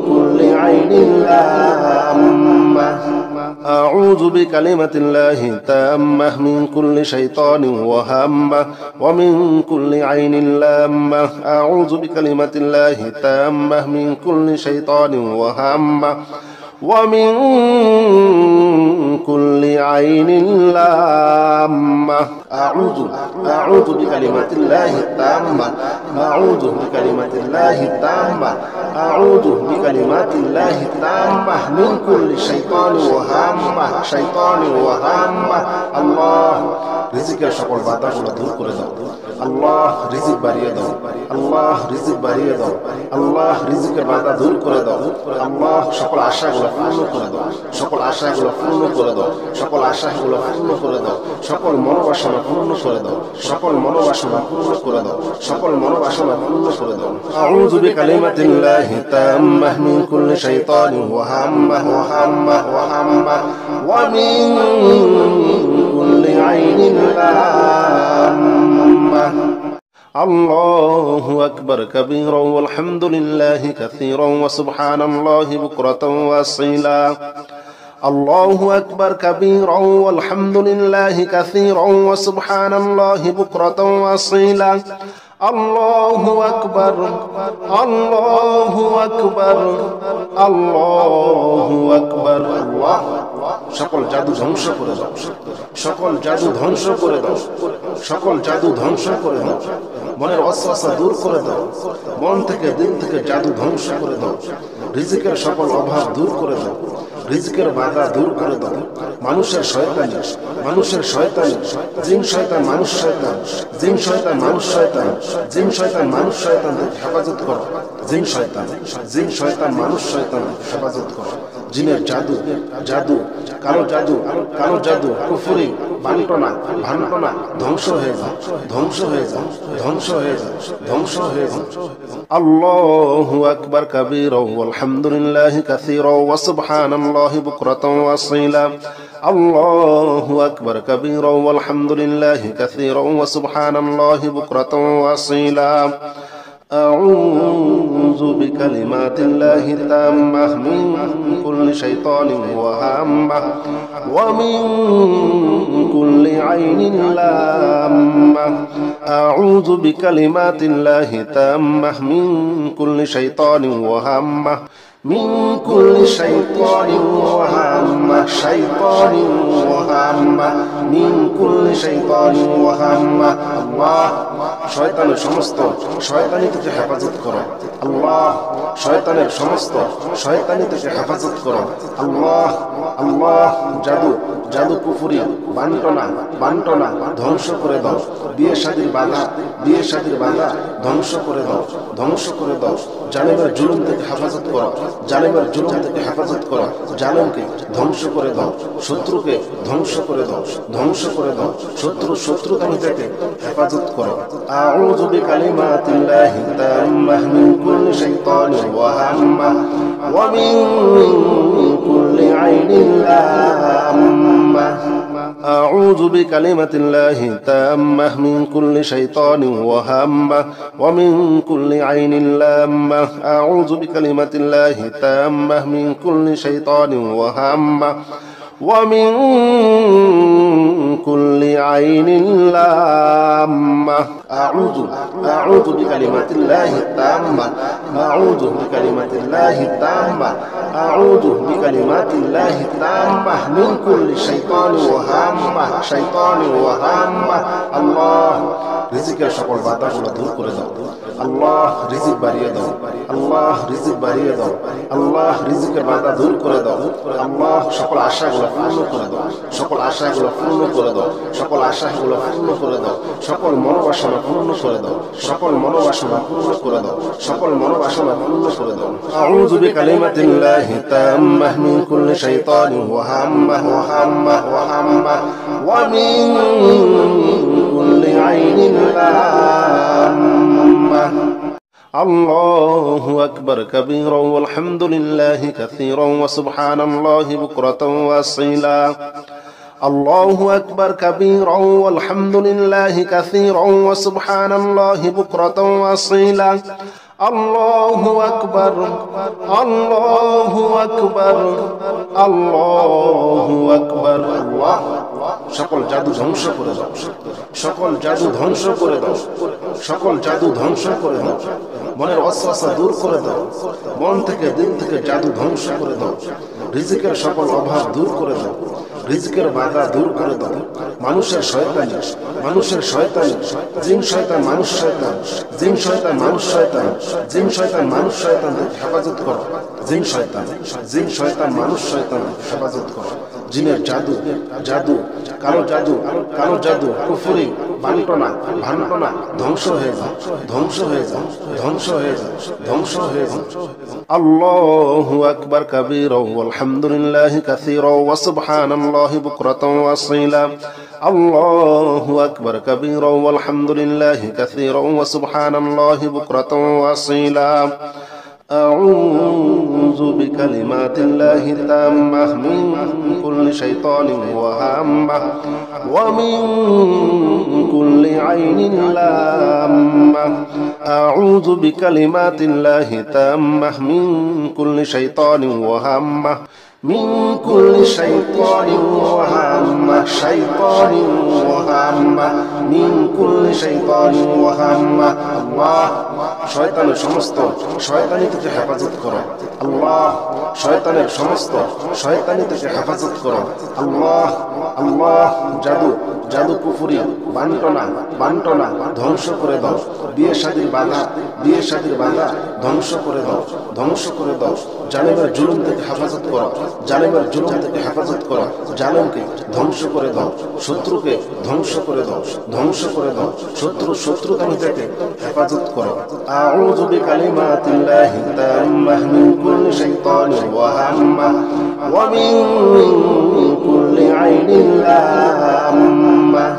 কুল্লি আইনিন লাম্মাহ أعوذ بكلمة الله التامة من كل شيطان وهامة ومن كل عين لامة أعوذ بكلمة الله التامة من كل شيطان وهامة ومن كل عين لامة أعوذ بكلمات الله التامة أعوذ بكلمات الله التامة أعوذ بكلمات الله التامة من كل شيطان وهامة الله রিজিকের সকল বাধাগুলো দূর করে দাও আল্লাহ রিজিক বাড়িয়ে দাও আল্লাহ রিজিকের বাধা দূর করে দাও আল্লাহ সকল আশাগুলো পূর্ণ করে দাও সকল মনোবাসনা পূর্ণ করে দাও আউযু বিকালিমাতিল্লাহি তাম্মাহ মিন কুল্লি শাইতানিন ওয়া হাম্মাহ ওয়া মিন কুল্লি আইনিন লাম্মাহ الله أكبر كبيرا والحمد لله كثيرا وسبحان الله بكرة وأصيلا الله أكبر كبيرا والحمد لله كثيرا وسبحان الله بكرة وأصيلا الله أكبر الله أكبر الله أكبر الله সকল জাদু ধ্বংস করে দাও সকল জাদু ধ্বংস করে দাও মনের ওয়াসওয়াসা দূর করে দাও মন থেকে দিল থেকে জাদু ধ্বংস করে দাও রিজিকের সকল অভাব দূর করে দাও রিজিকের বাধা দূর করে দাও মানুষের শয়তানি জিন শয়তান মানুষ শয়তান হেফাজত করো জিন শয়তান মানুষ শয়তান হেফাজত করো জিনের জাদু কালো জাদু কুফরি বান্টনা ধ্বংস হয়ে যাও আল্লাহু আকবার কাবীরা ওয়ালহামদুলিল্লাহি কাসীরা ওয়া সুবহানাল্লাহি বুকরাতাও ওয়া আসীলা আল্লাহু আকবার কাবীরা ওয়ালহামদুলিল্লাহি কাসীরা ওয়া সুবহানাল্লাহি বুকরাতাও ওয়া আসীলা أعوذ بكلمات الله التامة من كل شيطان وهامة ومن كل عين لامة أعوذ بكلمات الله التامة من كل شيطان وهامة من كل شيطان وهامة من كل شيطان وهامة الله শয়তানের সমস্ত শয়তানি থেকে হেফাজত করো আল্লাহ শয়তানের সমস্ত শয়তানি থেকে হেফাজত করো আল্লাহ জাদু কুফরি বান্টনা ধ্বংস করে দাও বিয়ে শাদীর বাধা ধ্বংস করে দাও জালেমের জুলুম থেকে হেফাজত করো জালেমকে ধ্বংস করে দাও শত্রুকে ধ্বংস করে দাও শত্রুকামী থেকে হেফাজত করো আউযু বিকালিমাতিল্লাহি তাম্মাহ মিন কুল্লি শাইতানির ওয়া হাম্মাহ ওয়া মিন কুল্লি আইনিন লাম্মাহ أعوذ بكلمة الله التامة من كل شيطان وهامة ومن كل عين لامة أعوذ بكلمة الله التامة من كل شيطان وهامة ومن كل عين لامة أعوذ بكلمات الله التامة أعوذ بكلمات الله التامة أعوذ بكلمات الله التامة من كل شيطان وهامة الله রিজিকের সকল বাধাগুলো দূর করে দাও আল্লাহ রিজিক বাড়িয়ে দাও, আল্লাহ রিজিক বাড়িয়ে দাও, আল্লাহ রিজিকের বাধা দূর করে দাও, আল্লাহ সকল আশাগুলো পূর্ণ করে দাও, সকল আশাগুলো পূর্ণ করে দাও, সকল আশাগুলো পূর্ণ করে দাও, সকল মনোবাসনা পূর্ণ করে দাও, সকল মনোবাসনা পূর্ণ করে দাও, সকল মনোবাসনা পূর্ণ করে দাও। আউযু বিকালিমাতিল্লাহি তাম্মাহ মিন কুল্লি শাইতানিন ওয়া হাম্মাহ ওয়া হাম্মাহ ওয়া হাম্মাহ ওয়া মিন কুল্লি আইনিন লাম্মাহ। আল্লাহু আকবার কাবীরা ওয়াল হামদুলিল্লাহি কাসীরা ওয়া সুবহানাল্লাহি বুকরাতাও ওয়া আসীলা। আল্লাহু আকবার কাবীরা ওয়াল হামদুলিল্লাহি কাসীরা ওয়া সুবহানাল্লাহি বুকরাতাও ওয়া আসীলা। আল্লাহু আকবার, আল্লাহু আকবার, আল্লাহু আকবার। আল্লাহ সকল জাদু ধ্বংস করে দাও, সকল জাদু ধ্বংস করে দাও, সকল জাদু ধ্বংস করে দাও, মনের ওয়াসওয়াসা দূর করে দাও, মন থেকে দিল থেকে জাদু ধ্বংস করে দাও, রিজিকের সকল অভাব দূর করে দাও, রিজিকের বাধা দূর করে দাও। মানুষের শয়তানি, মানুষের শয়তানি, জিন শয়তান মানুষ শয়তান, জিন শয়তান মানুষ শয়তান, জিন শয়তান মানুষ শয়তান হেফাজত করো, জিন শয়তান, জিন শয়তান মানুষ শয়তান হেফাজত করো। জিনের জাদু, জাদু, কালো জাদু, কালো জাদু, কুফরি, বান্টনা, ভান্টনা ধ্বংস হয়ে যাও, ধ্বংস হয়ে যাও, ধ্বংস হয়ে যাও, ধ্বংস হয়ে যাও। আল্লাহু আকবার কাবীরা ওয়াল হামদুলিল্লাহি কাসীরা ওয়া সুবহানাল্লাহি বুকরাতাও ওয়া আসীলা। আল্লাহু আকবার কাবীরা ওয়াল হামদুলিল্লাহি কাসীরা ওয়া সুবহানাল্লাহি বুকরাতাও ওয়া আসীলা। أعوذ بكلمات الله التامة من كل شيطان وهامة ومن كل عين لامة. أعوذ بكلمات الله التامة من كل شيطان وهامة من كل شيطان وهامة، شيطان وهامة، من كل شيطان وهامة। الله শয়তানের সমস্ত শয়তানি থেকে হেফাজত করো, আল্লাহ শয়তানের সমস্ত শয়তানি থেকে হেফাজত করো, আল্লাহ, আল্লাহ জাদু, জাদু কুফরি, বান্টনা, বান্টনা ধ্বংস করে দাও, বিয়ে শাদীর বাধা, বিয়ে শাদীর বাধা ধ্বংস করে দাও, ধ্বংস করে দাও। জালেমের জুলুম থেকে হেফাজত করো, জালেমের জুলুম থেকে হেফাজত করো, জালেমকে ধ্বংস করে দাও, শত্রুকে ধ্বংস করে দাও, ধ্বংস করে দাও, শত্রু শত্রুতানি থেকে হেফাজত করো। আউযু বিকালিমাতিল্লাহি তাম্মাহ মিন কুল্লি শাইতানিন ওয়া হাম্মাহ ওয়া মিন কুল্লি আইনিন লাম্মাহ।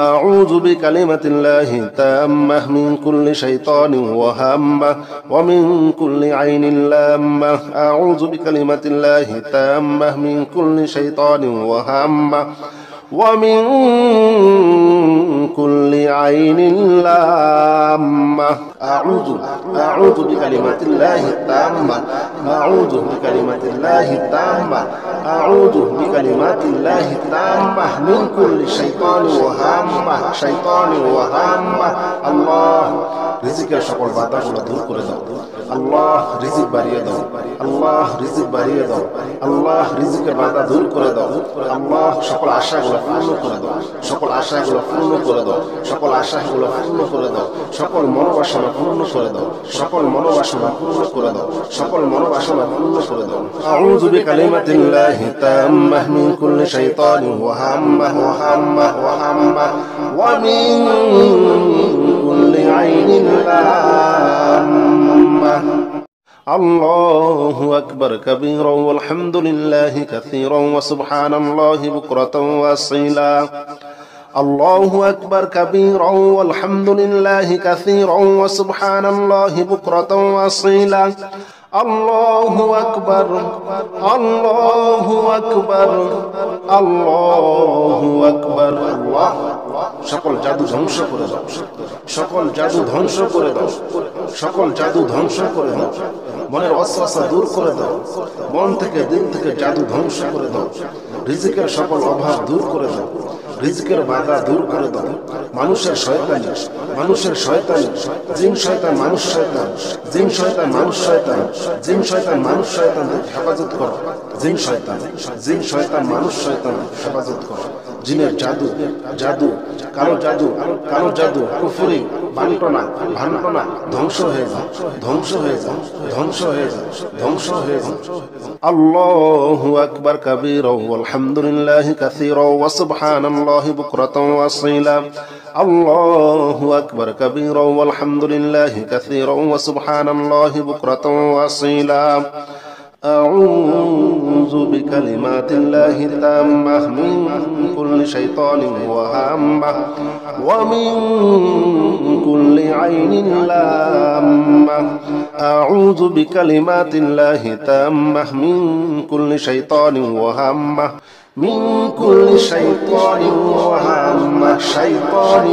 أعوذ بكلمة الله التامة من كل شيطان وهامة ومن كل عين لامة. أعوذ بكلمة الله التامة من كل شيطان وهامة ومن كل عين لامة. أعوذ بكلمات الله التامة، أعوذ بكلمات الله التامة، أعوذ بكلمات الله التامة من كل شيطان وهامة، شيطان وهامة। الله রিজিকের সকল বাধাগুলো দূর করে দাও, আল্লাহ রিজিক বাড়িয়ে দাও, আল্লাহ রিজিক বাড়িয়ে দাও, আল্লাহ রিজিকের বাধা দূর করে দাও, আল্লাহ সকল আশাগুলো পূর্ণ করে দাও, সকল আশাগুলো পূর্ণ করে দাও, সকল আশাগুলো পূর্ণ করে দাও, সকল মনোবাসনা পূর্ণ করে দাও, সকল মনোবাসনা পূর্ণ করে দাও, সকল মনোবাসনা পূর্ণ করে দাও। আউযু বিকালিমাতিল্লাহি তাম্মাহ মিন কুল্লি শাইতানিন ওয়া হাম্মাহ ওয়া হাম্মাহ ওয়া হাম্মাহ ওয়া মিন কুল্লি আইনিন লাম্মাহ। আল্লাহু আকবার কাবীরা ওয়াল হামদুলিল্লাহি কাসীরা ওয়া সুবহানাল্লাহি বুকরাতাও ওয়া আসীলা। আল্লাহু আকবার কাবীরা ওয়াল হামদুলিল্লাহি কাসীরা ওয়া সুবহানাল্লাহি বুকরাতাও ওয়া আসীলা। আল্লাহু আকবার, আল্লাহু আকবার, আল্লাহু আকবার। আল্লাহ সকল জাদু ধ্বংস করে দাও, সকল জাদু ধ্বংস করে দাও, সকল জাদু ধ্বংস করে দাও, মনের ওয়াসওয়াসা দূর করে দাও, মন থেকে দিল থেকে জাদু ধ্বংস করে দাও, রিজিকের সকল অভাব দূর করে দাও, রিজিকের বাধা দূর করে দাও। মানুষের শয়তানি, মানুষের শয়তানি, জিন শয়তান মানুষ শয়তান, জিন শয়তান মানুষ শয়তান, জিন শয়তান মানুষ শয়তান হেফাজত করো, জিন শয়তান, জিন শয়তান মানুষ শয়তান হেফাজত করো, জিনের জাদু জাদু কালো জাদু কালো জাদু কুফরি বান্টনা ভান্টনা ধ্বংস হয়ে যাও ধ্বংস হয়ে যাও ধ্বংস হয়ে যাও ধ্বংস হয়ে যাও আল্লাহু আকবার কাবীরা ওয়ালহামদুলিল্লাহি কাসীরা ওয়া সুবহানাল্লাহি বুকরাতাও ওয়া আসীলা আল্লাহু আকবার কাবীরা ওয়ালহামদুলিল্লাহি কাসীরা ওয়া সুবহানাল্লাহি বুকরাতাও ওয়া আসীলা أعوذ بكلمات الله التامة من كل شيطان وهامة ومن كل عين لامة أعوذ بكلمات الله التامة من كل شيطان وهامة من كل شيطان وهامة شيطان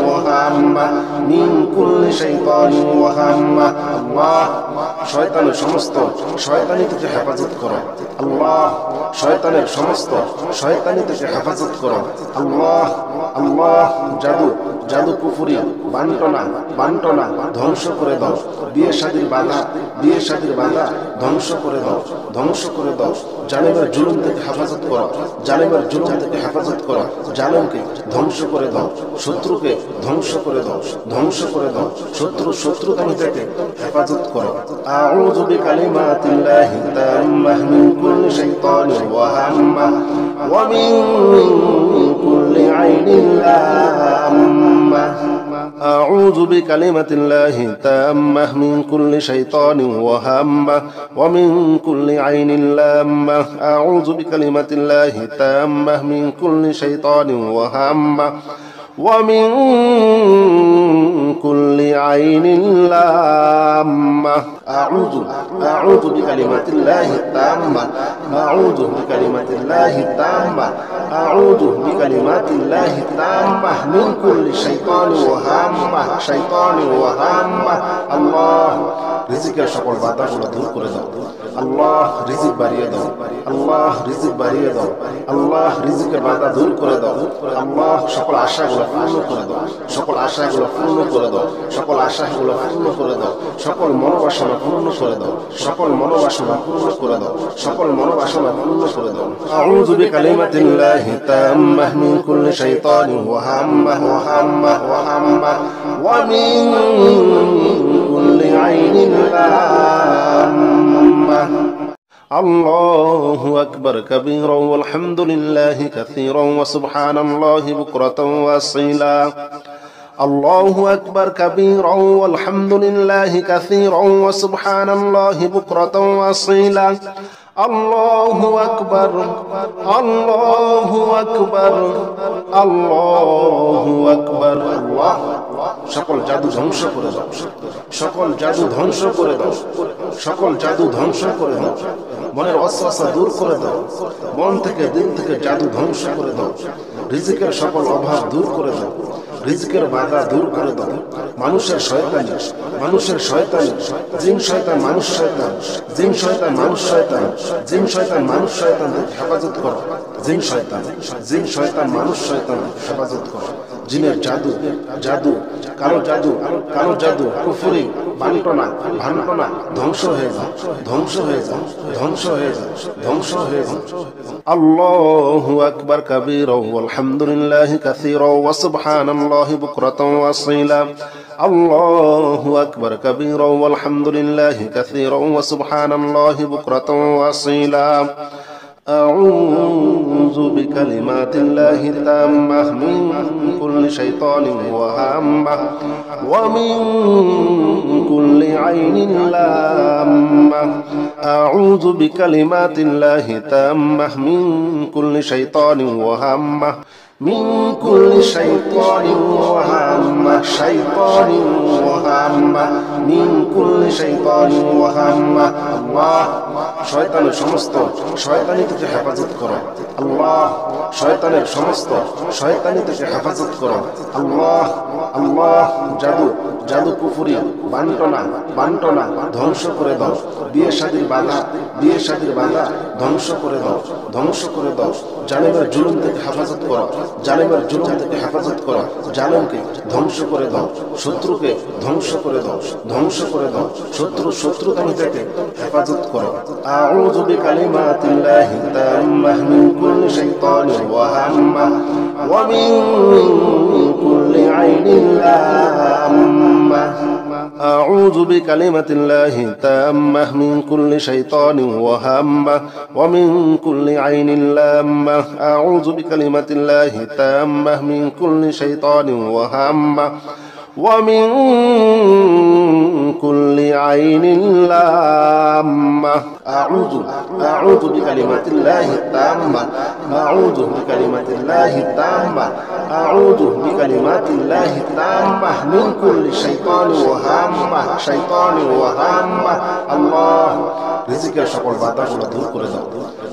وهامة من كل شيطان وهامة الله শয়তানের সমস্ত শয়তানি থেকে হেফাজত করো আল্লাহ শয়তানের সমস্ত শয়তানি থেকে হেফাজত করো আল্লাহ আল্লাহ জাদু জাদু কুফরি বান্টনা বান্টনা ধ্বংস করে দাও বিয়ে শাদীর বাধা ধ্বংস করে দাও ধ্বংস করে দাও জালেমের জুলুম থেকে হেফাজত করো জালেমের জুলুম থেকে হেফাজত করো জালেমকে ধ্বংস করে দাও শত্রুকে ধ্বংস করে দাও ধ্বংস করে দাও শত্রুতামি থেকে হেফাজত করো আউযু বিকালিমাতিল্লাহি তাম্মাহ মিন কুল্লি শাইতানির ওয়াহাম্মাহ ওয়া মিন কুল্লি আইনিন লাম্মাহ أعوذ بكلمة الله التامة من كل شيطان وهامة ومن كل عين لامة أعوذ بكلمة الله التامة من كل شيطان وهامة ومن كل عين لامة أعوذ بكلمات الله التامة أعوذ بكلمات الله التامة أعوذ بكلمات الله التامة من كل شيطان وهامة شيطان وهامة الله রিজিকের সকল বাধাগুলো দূর করে দাও আল্লাহ রিজিক বাড়িয়ে দাও আল্লাহ রিজিক বাড়িয়ে দাও আল্লাহ রিজিকের বাধা দূর করে দাও আল্লাহ সকল আশাগুলো পূর্ণ করে দাও সকল আশাগুলো পূর্ণ করে দাও সকল আশাগুলো পূর্ণ করে দাও সকল মনোবাসনা পূর্ণ করে দাও সকল মনোবাসনা পূর্ণ করে দাও সকল মনোবাসনা পূর্ণ করে দাও আউযু বিকালিমাতিল্লাহি তাম্মাহ মিন কুল্লি শাইতানিন ওয়া হাম্মাহ ওয়া হাম্মাহ ওয়া হাম্মাহ ওয়া মিন কুল্লি আইনিন লাম্মাহ الله أكبر كبيرا والحمد لله كثيرا وسبحان الله بكرة وأصيلا الله أكبر كبيرا والحمد لله كثيرا وسبحان الله بكرة وأصيلا الله أكبر الله أكبر الله أكبر الله সকল জাদু ধ্বংস করে দাও সকল জাদু ধ্বংস করে দাও সকল জাদু ধ্বংস করে দাও মনের ওয়াসওয়াসা দূর করে দাও মন থেকে দিল থেকে জাদু ধ্বংস করে দাও রিজিকের সকল অভাব দূর করে দাও রিজিকের বাধা দূর করে দাও মানুষের শয়তানি জিন শয়তান মানুষ শয়তান জিন শয়তান মানুষ শয়তান জিন শয়তান মানুষ শয়তান হেফাজত করো জিন শয়তান মানুষ শয়তান হেফাজত করো জিনের জাদু জাদু কালো জাদু কুফরি বান্টনা ভান্টনা ধ্বংস হয়ে যাও ধ্বংস হয়ে যাও ধ্বংস হয়ে যাও ধ্বংস হয়ে যাও আল্লাহু আকবার কাবীরা ওয়ালহামদুলিল্লাহি কাসীরা ওয়া সুবহানাল্লাহি বুকরাতাও ওয়া আসীলা আল্লাহু আকবার কাবীরা ওয়ালহামদুলিল্লাহি কাসীরা ওয়া সুবহানাল্লাহি বুকরাতাও ওয়া আসীলা أعوذ بكلمات الله التامة من كل شيطان وهامة ومن كل عين لامة أعوذ بكلمات الله التامة من كل شيطان وهامة من كل شيطان وهامة شيطان وهامة من كل شيطان وهامة الله শয়তানের সমস্ত শয়তানি থেকে হেফাজত করো আল্লাহ শয়তানের সমস্ত শয়তানি থেকে হেফাজত করো আল্লাহ আল্লাহ জাদু জাদু কুফরি বান্টনা ধ্বংস করে দাও বিয়ে শাদীর বাধা ধ্বংস করে দাও জালেমের জুলুম থেকে হেফাজত করো জালেমের জুলুম থেকে হেফাজত করো, জালেমকে ধ্বংস করে দাও, শত্রুকে ধ্বংস করে দাও, ধ্বংস করে দাও, শত্রুতামি থেকে হেফাজত করো। আউযু বিকালিমাতিল্লাহি তাম্মাহ মিন কুল্লি শাইতানির ওয়া হাম্মাহ ওয়া মিন কুল্লি আইনিন লাম্মাহ। أعوذ بكلمة الله التامة من كل شيطان وهامة ومن كل عين لامة. أعوذ بكلمة الله التامة من كل شيطان وهامة ومن كل عين لامة. أعوذ بكلمة الله التامة، أعوذ بكلمة الله التامة، أعوذ بكلمات الله التامة من كل شيطان وهامة، شيطان وهامة. الله রিজিকের সকল বাধাগুলো দূর করে দাও,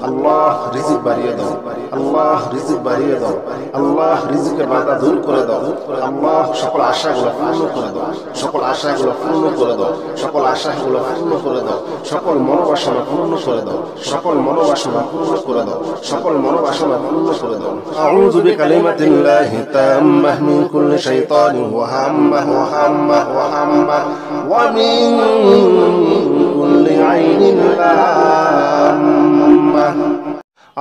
আল্লাহ রিজিক বাড়িয়ে দাও, আল্লাহ রিজিক বাড়িয়ে দাও, আল্লাহ রিজিকের বাধা দূর করে দাও, আল্লাহ সকল আশাগুলো পূর্ণ করে দাও, সকল আশাগুলো পূর্ণ করে দাও, সকল আশাগুলো পূর্ণ করে দাও, সকল মনোবাসনা পূর্ণ করে দাও, সকল মনোবাসনা পূর্ণ করে দাও, সকল মনোবাসনা পূর্ণ করে দাও। আউযু বিকালিমাতিল্লাহি তাম্মাহ মিন কুল্লি শাইতানিন ওয়া হাম্মাহ ওয়া হাম্মাহ ওয়া হাম্মাহ ওয়া মিন কুল্লি আইনিন লাম্মাহ।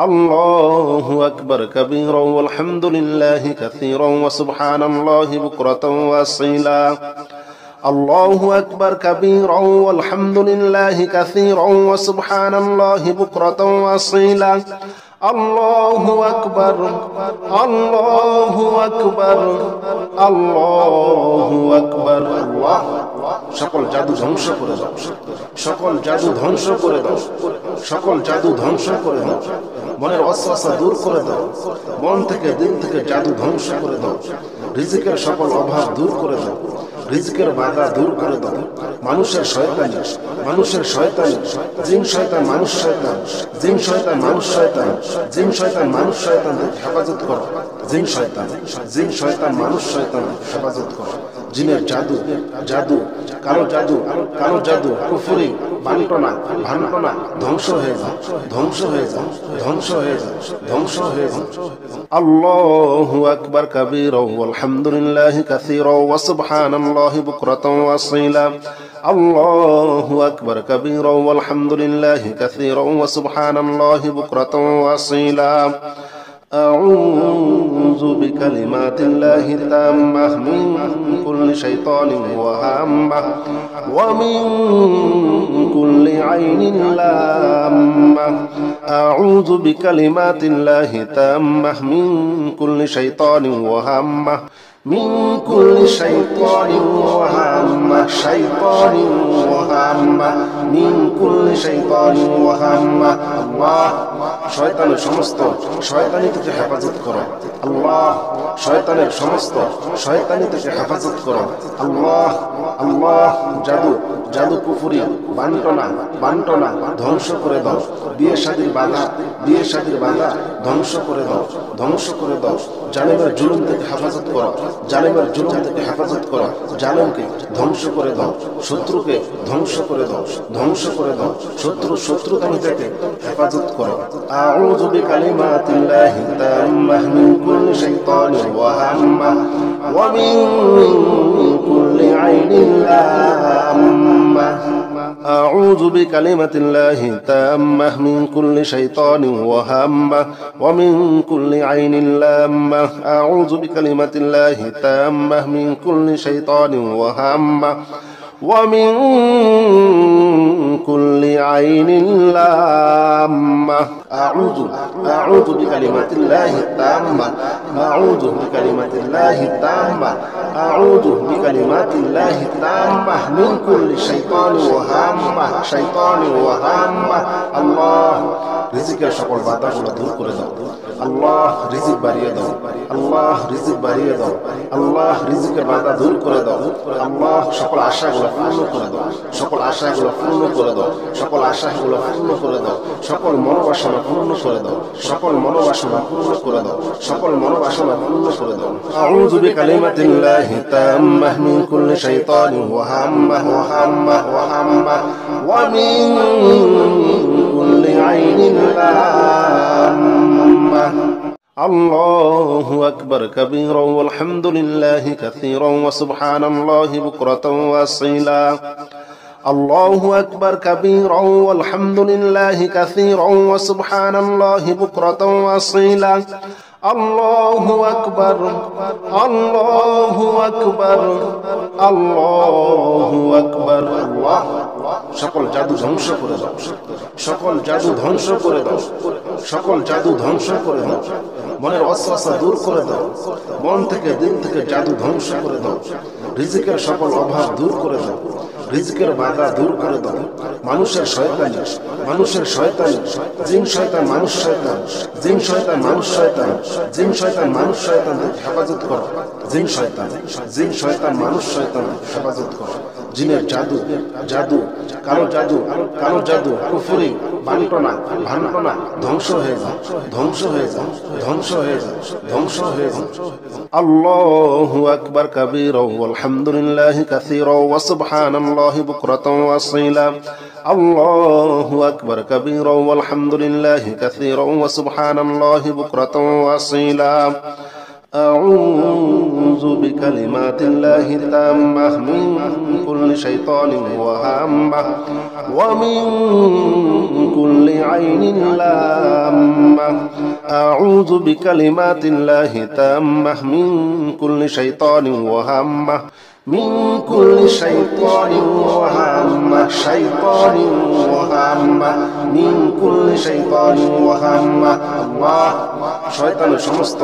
الله أكبر كبيرا والحمد لله كثيرا وسبحان الله بكرة وأصيلا. الله أكبر كبيرا والحمد لله كثيرا وسبحان الله بكرة وأصيلا. الله أكبر الله أكبر الله أكبر. الله সকল জাদু ধ্বংস করে দাও, সকল জাদু ধ্বংস করে দাও, সকল জাদু ধ্বংস করে দাও, মনের ওয়াসওয়াসা দূর করে দাও, মন থেকে দিল থেকে জাদু ধ্বংস করে দাও, রিজিকের সকল অভাব দূর করে দাও, রিজিকের বাধা দূর করে দাও। মানুষের শয়তানি, মানুষের শয়তানি, জিন শয়তান মানুষ শয়তান, জিন শয়তান মানুষ শয়তান, জিন শয়তান মানুষ শয়তান হেফাজত করো, জিন শয়তান, জিন শয়তান মানুষ শয়তান হেফাজত করো। জিনের জাদু, জাদু, কালো জাদু, কালো জাদু, কুফরি, বান্টনা, ভান্টনা ধ্বংস হয়ে যাও, ধ্বংস হয়ে যাও, ধ্বংস হয়ে যাও, ধ্বংস হয়ে যাও। আল্লাহু আকবার কাবীরা ওয়ালহামদুলিল্লাহি কাসীরা ওয়া সুবহানাল্লাহি বুকরাতাও ওয়া আসীলা। আল্লাহু আকবার কাবীরা ওয়ালহামদুলিল্লাহি কাসীরা ওয়া সুবহানাল্লাহি বুকরাতাও ওয়া আসীলা। أعوذ بكلمات الله التامة من كل شيطان وهامة ومن كل عين لامة. أعوذ بكلمات الله التامة من كل شيطان وهامة من كل شيطان وهامة، شيطان وهامة، من كل شيطان وهامة. الله শয়তানের সমস্ত শয়তানি থেকে হেফাজত করো, আল্লাহ শয়তানের সমস্ত শয়তানি থেকে হেফাজত করো, আল্লাহ আল্লাহ জাদু, জাদু কুফরি, বান্টনা, বান্টনা ধ্বংস করে দাও, বিয়ে শাদীর বাধা, বিয়ে শাদীর বাধা ধ্বংস করে দাও, ধ্বংস করে দাও। জালেমের জুলুম থেকে হেফাজত করো, জালেমের জুলুম থেকে হেফাজত করো, জালেমকে ধ্বংস করে দাও, শত্রুকে ধ্বংস করে দাও, ধ্বংস করে দাও, শত্রুতামি থেকে হেফাজত করো। আউযু বিকালিমাতিল্লাহি তাম্মাহ মিন কুল্লি শাইতানির ওয়া হাম্মাহ ওয়া মিন কুল্লি আইনিন লাম্মাহ। أعوذ بكلمة الله التامة من كل شيطان وهامة ومن كل عين لامة. أعوذ بكلمة الله التامة من كل شيطان وهامة ومن كل عين لامة. أعوذ بكلمات الله التامة، أعوذ بكلمات الله التامة، أعوذ بكلمات الله التامة من كل شيطان وهامة، شيطان وهامة. الله রিজিকের সকল বাধাগুলো দূর করে দাও, আল্লাহ রিজিক বাড়িয়ে দাও, আল্লাহ রিজিক বাড়িয়ে দাও, আল্লাহ রিজিকের বাধা দূর করে দাও, আল্লাহ সকল আশাগুলো পূর্ণ করে দাও, সকল আশাগুলো পূর্ণ করে দাও, সকল আশাগুলো পূর্ণ করে দাও, সকল মনোবাসনা পূর্ণ করে দাও, সকল মনোবাসনা পূর্ণ করে দাও, সকল মনোবাসনা পূর্ণ করে দাও। আউযু বিকালিমাতিল্লাহি তাম্মাহ মিন কুল্লি শাইতানিন ওয়া হাম্মাহ ওয়া হাম্মাহ ওয়া হাম্মাহ ওয়া মিন কুল্লি আইনিন লাম্মাহ। الله أكبر كبيرا والحمد لله كثيرا وسبحان الله بكرة وأصيلا الله أكبر كبيرا والحمد لله كثيرا وسبحان الله بكرة وأصيلا الله أكبر الله أكبر الله أكبر الله সকল জাদু ধ্বংস করে দাও সকল জাদু ধ্বংস করে দাও সকল জাদু ধ্বংস করে দাও মনের ওয়াসওয়াসা দূর করে দাও মন থেকে দিল থেকে জাদু ধ্বংস করে দাও রিজিকের সকল অভাব দূর করে দাও রিজিকের বাধা দূর করে দাও মানুষের শয়তানি জিন শয়তান মানুষ শয়তান জিন শয়তান মানুষ শয়তান জিন শয়তান মানুষ শয়তান হেফাজত করো জিন শয়তান মানুষ শয়তান হেফাজত করো জিনের জাদু জাদু কালো জাদু কুফরি বান্টনা ভান্টনা ধ্বংস হয়ে যাও ধ্বংস হয়ে যাও ধ্বংস হয়ে যাও ধ্বংস হয়ে যাও আল্লাহু আকবার কাবীরা ওয়ালহামদুলিল্লাহি কাসীরা ওয়া সুবহানাল্লাহি বুকরাতাও ওয়া আসীলা আল্লাহু আকবার কাবীরা ওয়ালহামদুলিল্লাহি কাসীরা ওয়া সুবহানাল্লাহি বুকরাতাও ওয়া আসীলা أعوذ بكلمات الله التامة من كل شيطان وهامة ومن كل عين لامة أعوذ بكلمات الله التامة من كل شيطان وهامة من كل شيطان وهامة من كل شيطان وهامة الله শয়তানের সমস্ত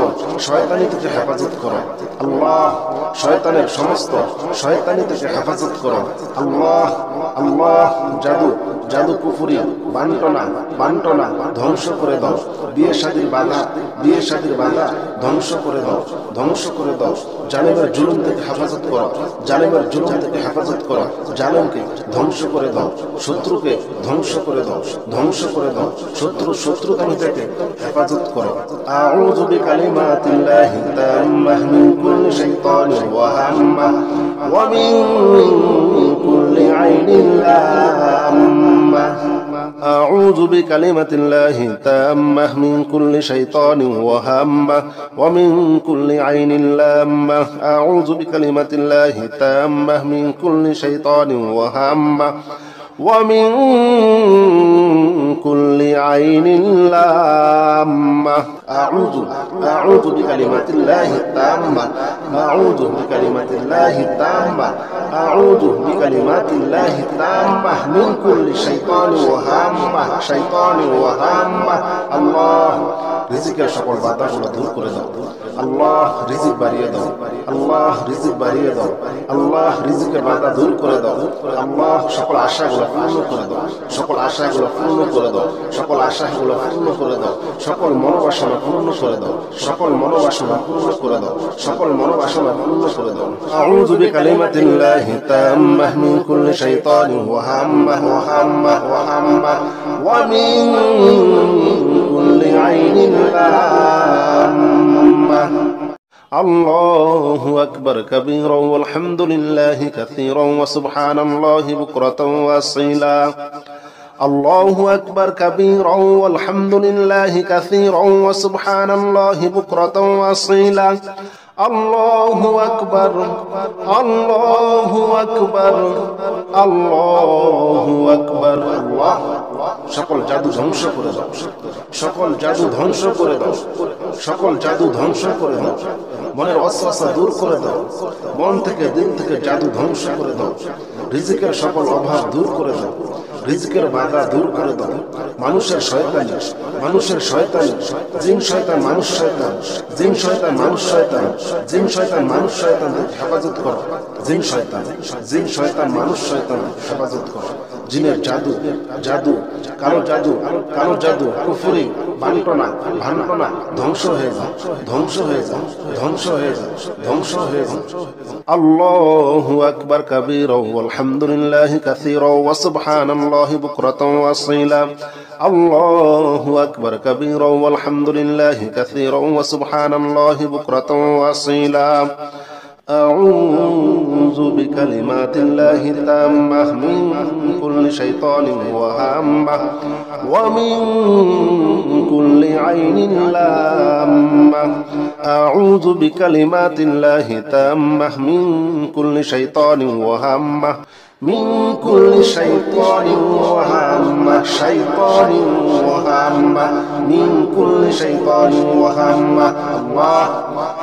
শয়তানি থেকে হেফাজত করো আল্লাহ শয়তানের সমস্ত শয়তানি থেকে হেফাজত করো আল্লাহ আল্লাহ জাদু কুফরি বান্টনা ধ্বংস করে দাও বিয়ে শাদীর বাধা ধ্বংস করে দাও জালেমের জুলুম থেকে হেফাজত করো জালেমকে ধ্বংস করে দাও শত্রুকে ধ্বংস করে দাও শত্রুতামি থেকে হেফাজত করো আউযু বিকালিমাতিল্লাহি তাম্মাহ মিন কুল্লি শাইতানির ওয়াহাম্মাহ ওয়া মিন কুল্লি আইনিন লাম্মাহ أعوذ بكلمة الله التامة من كل شيطان وهامة ومن كل عين لامة أعوذ بكلمة الله التامة من كل شيطان وهامة ومن كل عين لامة أعوذ بكلمات الله التامة أعوذ بكلمات الله التامة أعوذ بكلمات الله التامة من كل شيطان وهامة الله রিজিকের সকল বাধাগুলো দূর করে দাও আল্লাহ রিজিক বাড়িয়ে দাও আল্লাহ রিজিকের বাধা দূর করে দাও আল্লাহ সকল আশাগুলো পূর্ণ করে দাও সকল মনোবাসনা পূর্ণ করে দাও আউযু বিকালিমাতিল্লাহি তাম্মাহ মিন কুল্লি শাইতানিন ওয়াহাম্মাহ ওয়া মিন কুল্লি আইনিন লাম্মাহ الله أكبر كبيرا والحمد لله كثيرا وسبحان الله بكرة وأصيلا الله أكبر كبيرا والحمد لله كثيرا وسبحان الله بكرة وأصيلا الله أكبر الله أكبر الله أكبر الله সকল জাদু ধ্বংস করে দাও সকল জাদু ধ্বংস করে দাও মনের ওয়াসওয়াসা দূর করে দাও মন থেকে দিল থেকে জাদু ধ্বংস করে দাও রিজিকের সকল অভাব দূর করে দাও রিজিকের বাধা দূর করে দাও মানুষের শয়তানি জিন শয়তান মানুষ শয়তান হেফাজত করো জিন শয়তান মানুষ শয়তান হেফাজত করো জিনের জাদু কালো জাদু কুফরি বান্টনা ভান্টনা ধ্বংস হয়ে যাও আল্লাহু আকবার কাবীরা ওয়ালহামদুলিল্লাহি কাসীরা ওয়া সুবহানাল্লাহি বুকরাতাও ওয়া আসীলা আল্লাহু আকবার কাবীরা ওয়ালহামদুলিল্লাহি কাসীরা ওয়া সুবহানাল্লাহি বুকরাতাও ওয়া আসীলা أعوذ بكلمات الله التامة من كل شيطان وهامة ومن كل عين لامة أعوذ بكلمات الله التامة من كل شيطان وهمة من كل شيطان وهمة شيطان وهمة من كل شيطان وهمة الله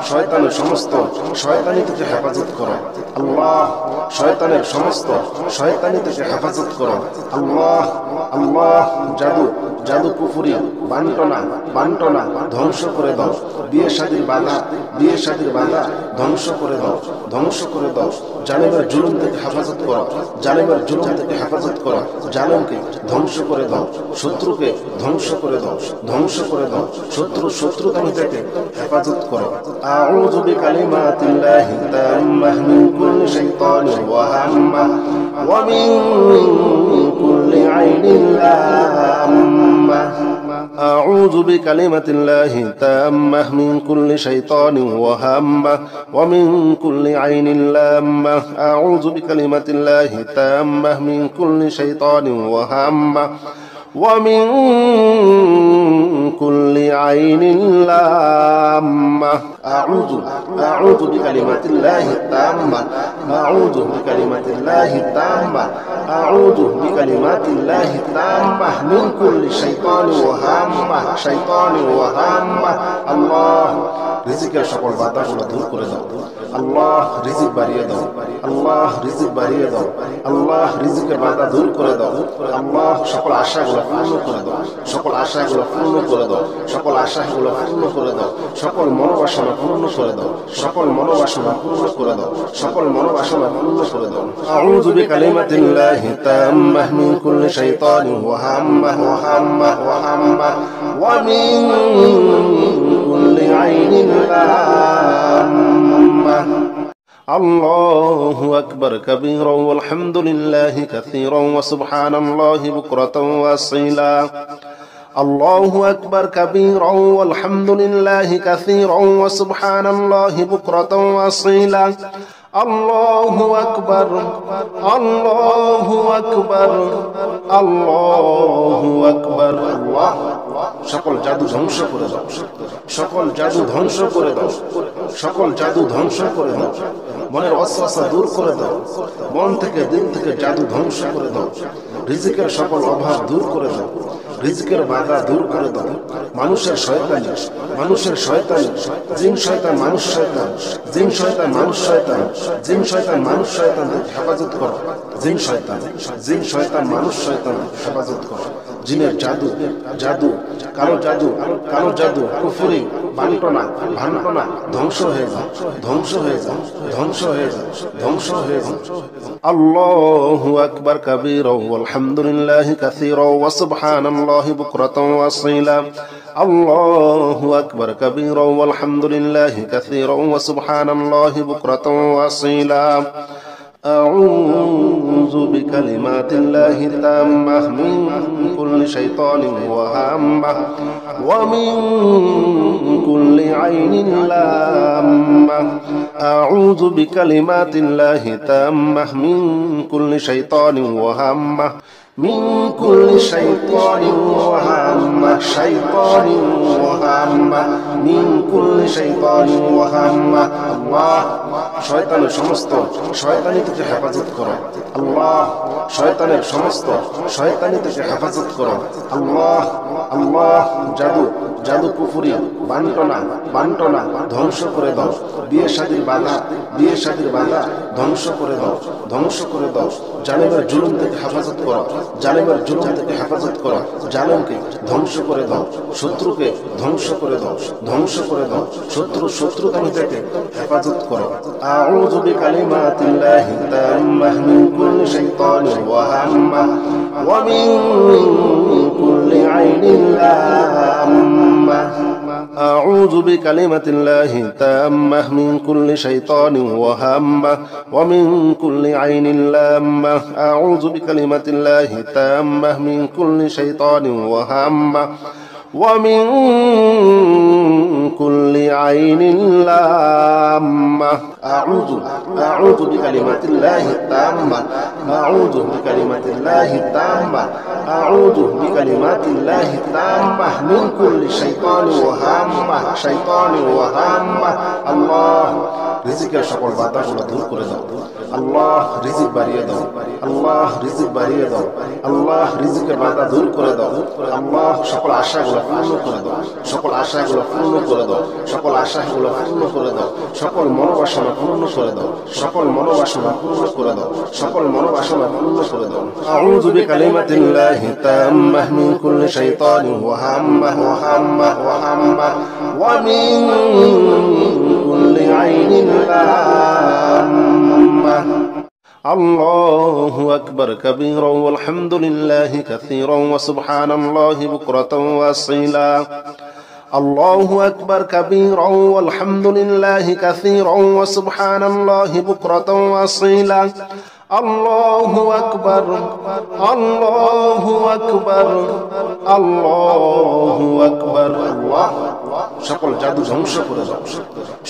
শয়তানের সমস্ত শয়তানি থেকে হেফাজত করো আল্লাহ শয়তানের সমস্ত শয়তানি থেকে হেফাজত করো আল্লাহ আল্লাহ জাদু জাদু কুফরি বান্টনা ধ্বংস করে দাও বিয়ে শাদীর বাধা ধ্বংস করে দাও জালেমের জুলুম থেকে হেফাজত করো জালেমের জুলুম থেকে হেফাজত করো জালেমকে ধ্বংস করে দাও শত্রুকে ধ্বংস করে দাও শত্রুতামি থেকে হেফাজত করো আউযু বিকালিমাতিল্লাহি তাম্মাহ মিন কুল্লি শাইতানির ওয়াহাম্মাহ ওয়া মিন কুল্লি আইনিন লাম্মাহ أعوذ بكلمة الله التامة من كل شيطان وهمة ومن كل عين لامة أعوذ بكلمة الله التامة من كل شيطان وهمة ومن كل عين لامة أعوذ بكلمات الله التامة أعوذ بكلمات الله التامة أعوذ بكلمات الله التامة من كل شيطان وهامة الله রিজিকের সকল বাধাগুলো দূর করে দাও আল্লাহ রিজিক বাড়িয়ে দাও আল্লাহ রিজিক বাড়িয়ে দাও আল্লাহ রিজিকের বাধা দূর করে দাও আল্লাহ সকল আশাগুলো পূর্ণ করে দাও সকল আশাগুলো পূর্ণ করে দাও সকল আশাগুলো পূর্ণ করে দাও সকল মনোবাসনা পূর্ণ করে দাও সকল মনোবাসনা পূর্ণ করে দাও সকল মনোবাসনা পূর্ণ করে দাও আউযু বিকালিমাতিল্লাহি তাম্মাহ মিন কুল্লি শাইতানিন ওয়াহাম্মাহ ওয়া মিন কুল্লি আইনিন লাম্মাহ الله أكبر كبيرا والحمد لله كثيرا وسبحان الله بكرة وأصيلا الله أكبر كبيرا والحمد لله كثيرا وسبحان الله بكرة وأصيلا الله أكبر الله أكبر الله أكبر الله সকল জাদু ধ্বংস করে দাও সকল জাদু ধ্বংস করে দাও সকল জাদু ধ্বংস করে দাও মনের ওয়াসওয়াসা দূর করে দাও মন থেকে দিল থেকে জাদু ধ্বংস করে দাও রিজিকের সকল অভাব দূর করে দাও রিজিকের বাধা দূর করে দাও মানুষের শয়তানি জিন শয়তান মানুষ শয়তান জিন শয়তান মানুষ শয়তান জিন শয়তান মানুষ শয়তান হেফাজত করো জিন শয়তান মানুষ শয়তান হেফাজত করো জিনের জাদু কালো জাদু কুফরি বান্টনা ধ্বংস হয়ে যাও আল্লাহু আকবার কাবীরা ওয়ালহামদুলিল্লাহি কাসীরা ওয়া সুবহানাল্লাহি বুকরাতাও ওয়া আসীলা আল্লাহু আকবার কাবীরা ওয়ালহামদুলিল্লাহি কাসীরা ওয়া সুবহানাল্লাহি বুকরাতাও ওয়া আসীলা أعوذ بكلمات الله التامة من كل شيطان وهامة ومن كل عين لامة أعوذ بكلمات الله التامة من كل شيطان وهامة من كل شيطان وهامة من كل شيطان وهامة الله শয়তানের সমস্ত শয়তানি থেকে হেফাজত করো আল্লাহ শয়তানের সমস্ত শয়তানি থেকে হেফাজত করো আল্লাহ আল্লাহ জাদু কুফরি বান্টনা ধ্বংস করে দাও বিয়ে শাদীর বাধা ধ্বংস করে দাও জালেমের জুলুম থেকে হেফাজত করো জালেমকে ধ্বংস করে দাও শত্রুকে ধ্বংস করে দাও শত্রুতামি থেকে হেফাজত করো আউযু বিকালিমাতিল্লাহি তাম্মাহ মিন কুল্লি শাইতানির ওয়াহাম্মাহ ওয়া মিন কুল্লি আইনিন লাম্মাহ أعوذ بكلمة الله التامة من كل شيطان وهامة ومن كل عين لامة أعوذ بكلمة الله التامة من كل شيطان وهامة ومن كل عين لامة أعوذ بكلمات الله التامة أعوذ بكلمات الله التامة أعوذ بكلمات الله التامة من كل شيطان وهامة الله রিজিকের সকল বাধাগুলো দূর করে দাও আল্লাহ রিজিক বাড়িয়ে দাও আল্লাহ রিজিক বাড়িয়ে দাও আল্লাহ রিজিকের বাধা দূর করে দাও আল্লাহ সকল আশাগুলো পূর্ণ করে দাও সকল আশাগুলো পূর্ণ করে দাও সকল আশাগুলো পূর্ণ করে দাও সকল মনোবাসনা পূর্ণ করে দাও সকল মনোবাসনা পূর্ণ করে দাও সকল মনোবাসনা পূর্ণ করে দাও আউযু বিকালিমাতিল্লাহি তাম্মাহ মিন কুল্লি শাইতানিন ওয়া হাম্মাহ ওয়া মিন কুল্লি আইনিন লাম্মাহ الله أكبر كبيرا والحمد لله كثيرا وسبحان الله بكرة وأصيلا الله أكبر كبيرا والحمد لله كثيرا وسبحان الله بكرة وأصيلا الله أكبر الله أكبر الله أكبر الله সকল জাদু ধ্বংস করে দাও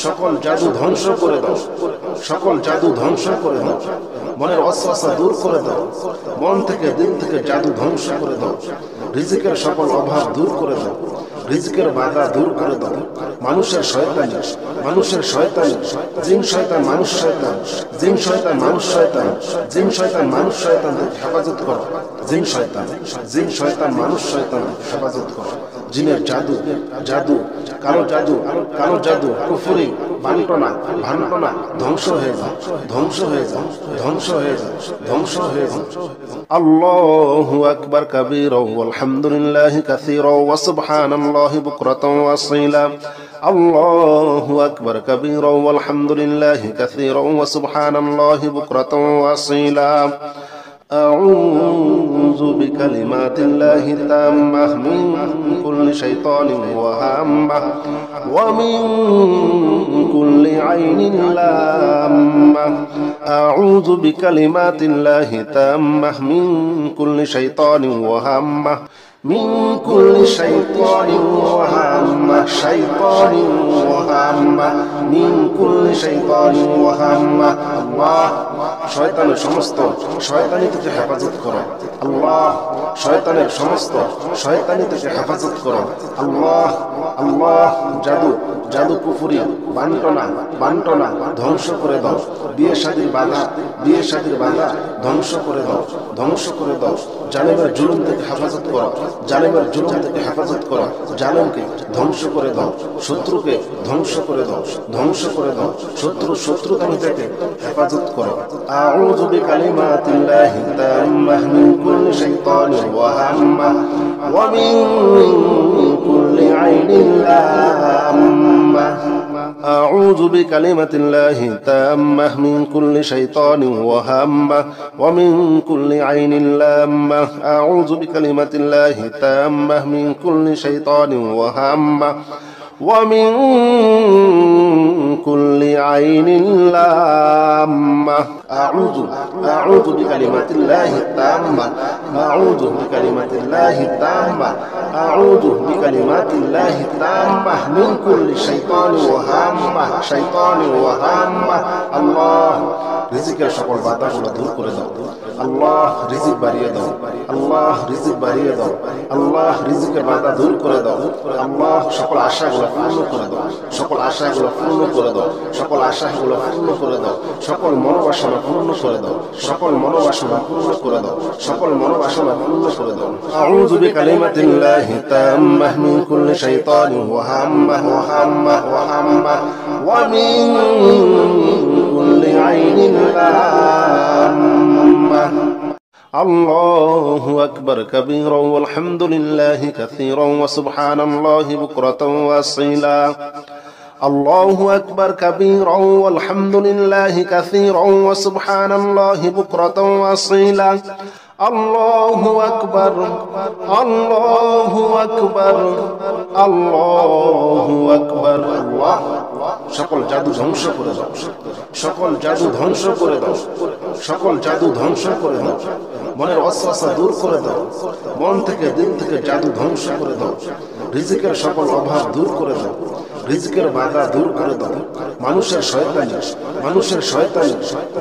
সকল জাদু ধ্বংস করে দাও সকল জাদু ধ্বংস করে দাও মনের ওয়াসওয়াসা দূর করে দাও মন থেকে দিল থেকে জাদু ধ্বংস করে দাও রিজিকের সকল অভাব দূর করে দাও রিজিকের বাধা দূর করে দাও মানুষের শয়তানি জিন শয়তান মানুষ শয়তান জিন শয়তান মানুষ শয়তান জিন শয়তান মানুষ শয়তান হেফাজত করো জিন শয়তান মানুষ শয়তান হেফাজত করো জিনের জাদু কালো জাদু কুফরি বান্টনা ভান্টনা ধ্বংস হয়ে যাও আল্লাহু আকবার কাবীরা ওয়ালহামদুলিল্লাহি কাসীরা ওয়া সুবহানাল্লাহি বুকরাতাও ওয়া আসীলা আল্লাহু আকবার কাবীরা ওয়ালহামদুলিল্লাহি কাসীরা ওয়া সুবহানাল্লাহি বুকরাতাও ওয়া আসীলা أعوذ بكلمات الله التامة من كل شيطان وهامة ومن كل عين لامة أعوذ بكلمات الله التامة من كل شيطان وهامة من كل شيطان وهامة من كل شيطان وهامة الله শয়তানের সমস্ত শয়তানি থেকে হেফাজত করো আল্লাহ শয়তানের সমস্ত শয়তানি থেকে হেফাজত করো আল্লাহ আল্লাহ জাদু কুফরি বান্টনা ধ্বংস করে দাও বিয়ে শাদীর বাধা ধ্বংস করে দাও জালেমের জুলুম থেকে হেফাজত করো জালেমকে ধ্বংস করে দাও শত্রুকে ধ্বংস করে দাও শত্রুতামি থেকে হেফাজত করো আউযু বিকালিমাতিল্লাহি তাম্মাহ মিন কুল্লি শাইতানিন ওয়া হাম্মাহ ওয়া মিন কুল্লি আইনিন লাম্মাহ أعوذ بكلمة الله تامة من كل شيطان وهامة ومن كل عين لامة أعوذ بكلمة الله تامة من كل شيطان وهامة ومن كل عين لامة أعوذ بكلمات الله التامة أعوذ بكلمات الله التامة أعوذ بكلمات الله التامة من كل شيطان وهامة الله রিজিকের সকল বাধাগুলো দূর করে দাও আল্লাহ রিজিক বাড়িয়ে দাও আল্লাহ রিজিকের বাধা দূর করে দাও আল্লাহ সকল আশাগুলো পূর্ণ করে দাও সকল আশাগুলো পূর্ণ করে দাও সকল মনোবাসনা পূর্ণ করে দাও আউযু বিকালিমাতিল্লাহি তাম্মাহ মিন কুল্লি শাইতানিন ওয়া হাম্মাহ ওয়া মিন কুল্লি আইনিন লাম্মাহ الله أكبر كبيرا والحمد لله كثيرا وسبحان الله بكرة وأصيلا الله أكبر كبيرا والحمد لله كثيرا وسبحان الله بكرة وأصيلا الله أكبر الله أكبر الله أكبر الله সকল জাদু ধ্বংস করে দাও সকল জাদু ধ্বংস করে দাও মনের ওয়াসওয়াসা দূর করে দাও মন থেকে দিল থেকে জাদু ধ্বংস করে দাও রিজিকের সকল অভাব দূর করে দাও রিজিকের বাধা দূর করে দাও। মানুষের শয়তানি, মানুষের শয়তানি,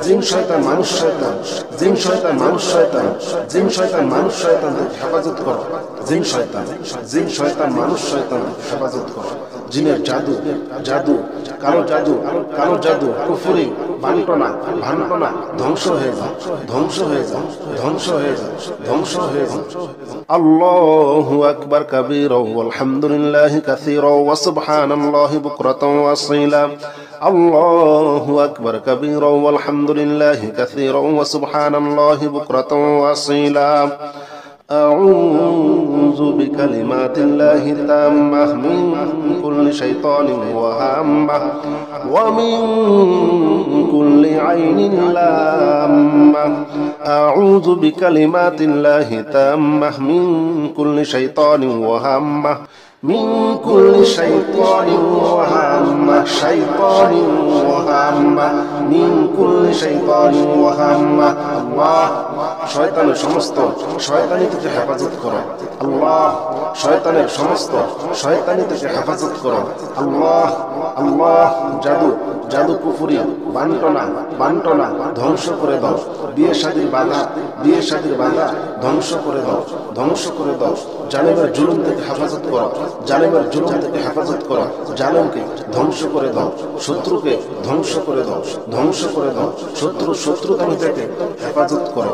জিন শয়তান মানুষ শয়তান, জিন শয়তান মানুষ শয়তান, জিন শয়তান মানুষ শয়তান হেফাজত করো। জিন শয়তান, জিন শয়তান মানুষ শয়তান হেফাজত করো। জিনের জাদু, জাদু, কালো জাদু, কালো জাদু, কুফরি, বান্টনা, ভান্টনা ধ্বংস হয়ে যাও, ধ্বংস হয়ে যাও, ধ্বংস হয়ে যাও, ধ্বংস হয়ে যাও। আল্লাহু আকবার কাবীরা ওয়ালহামদুলিল্লাহি কাসীরা ওয়া সুবহানাল্লাহি বুকরাতাও ওয়া আসীলা। আল্লাহু আকবার কাবীরা ওয়ালহামদুলিল্লাহি কাসীরা ওয়া সুবহানাল্লাহি বুকরাতাও ওয়া আসীলা। أعوذ بكلمات الله التامة من كل شيطان وهامة ومن كل عين لامة. أعوذ بكلمات الله التامة من كل شيطان وهامة من كل شيطان وهامة شيطان وهامة من كل شيطان وهامة. الله শয়তানের সমস্ত শয়তানি থেকে হেফাজত করো। আল্লাহ শয়তানের সমস্ত শয়তানি থেকে হেফাজত করো। আল্লাহ, আল্লাহ জাদু, জাদু কুফরি, বান্টনা, বান্টনা ধ্বংস করে দাও। বিয়ে শাদীর বাধা, বিয়ে শাদীর বাধা ধ্বংস করে দাও, ধ্বংস করে দাও। জালেমের জুলুম থেকে হেফাজত করো, জালেমের জুলুম থেকে হেফাজত করো। জালেমকে ধ্বংস করে দাও, শত্রুকে ধ্বংস করে দাও, ধ্বংস করে দাও। শত্রুতামি থেকে হেফাজত করো।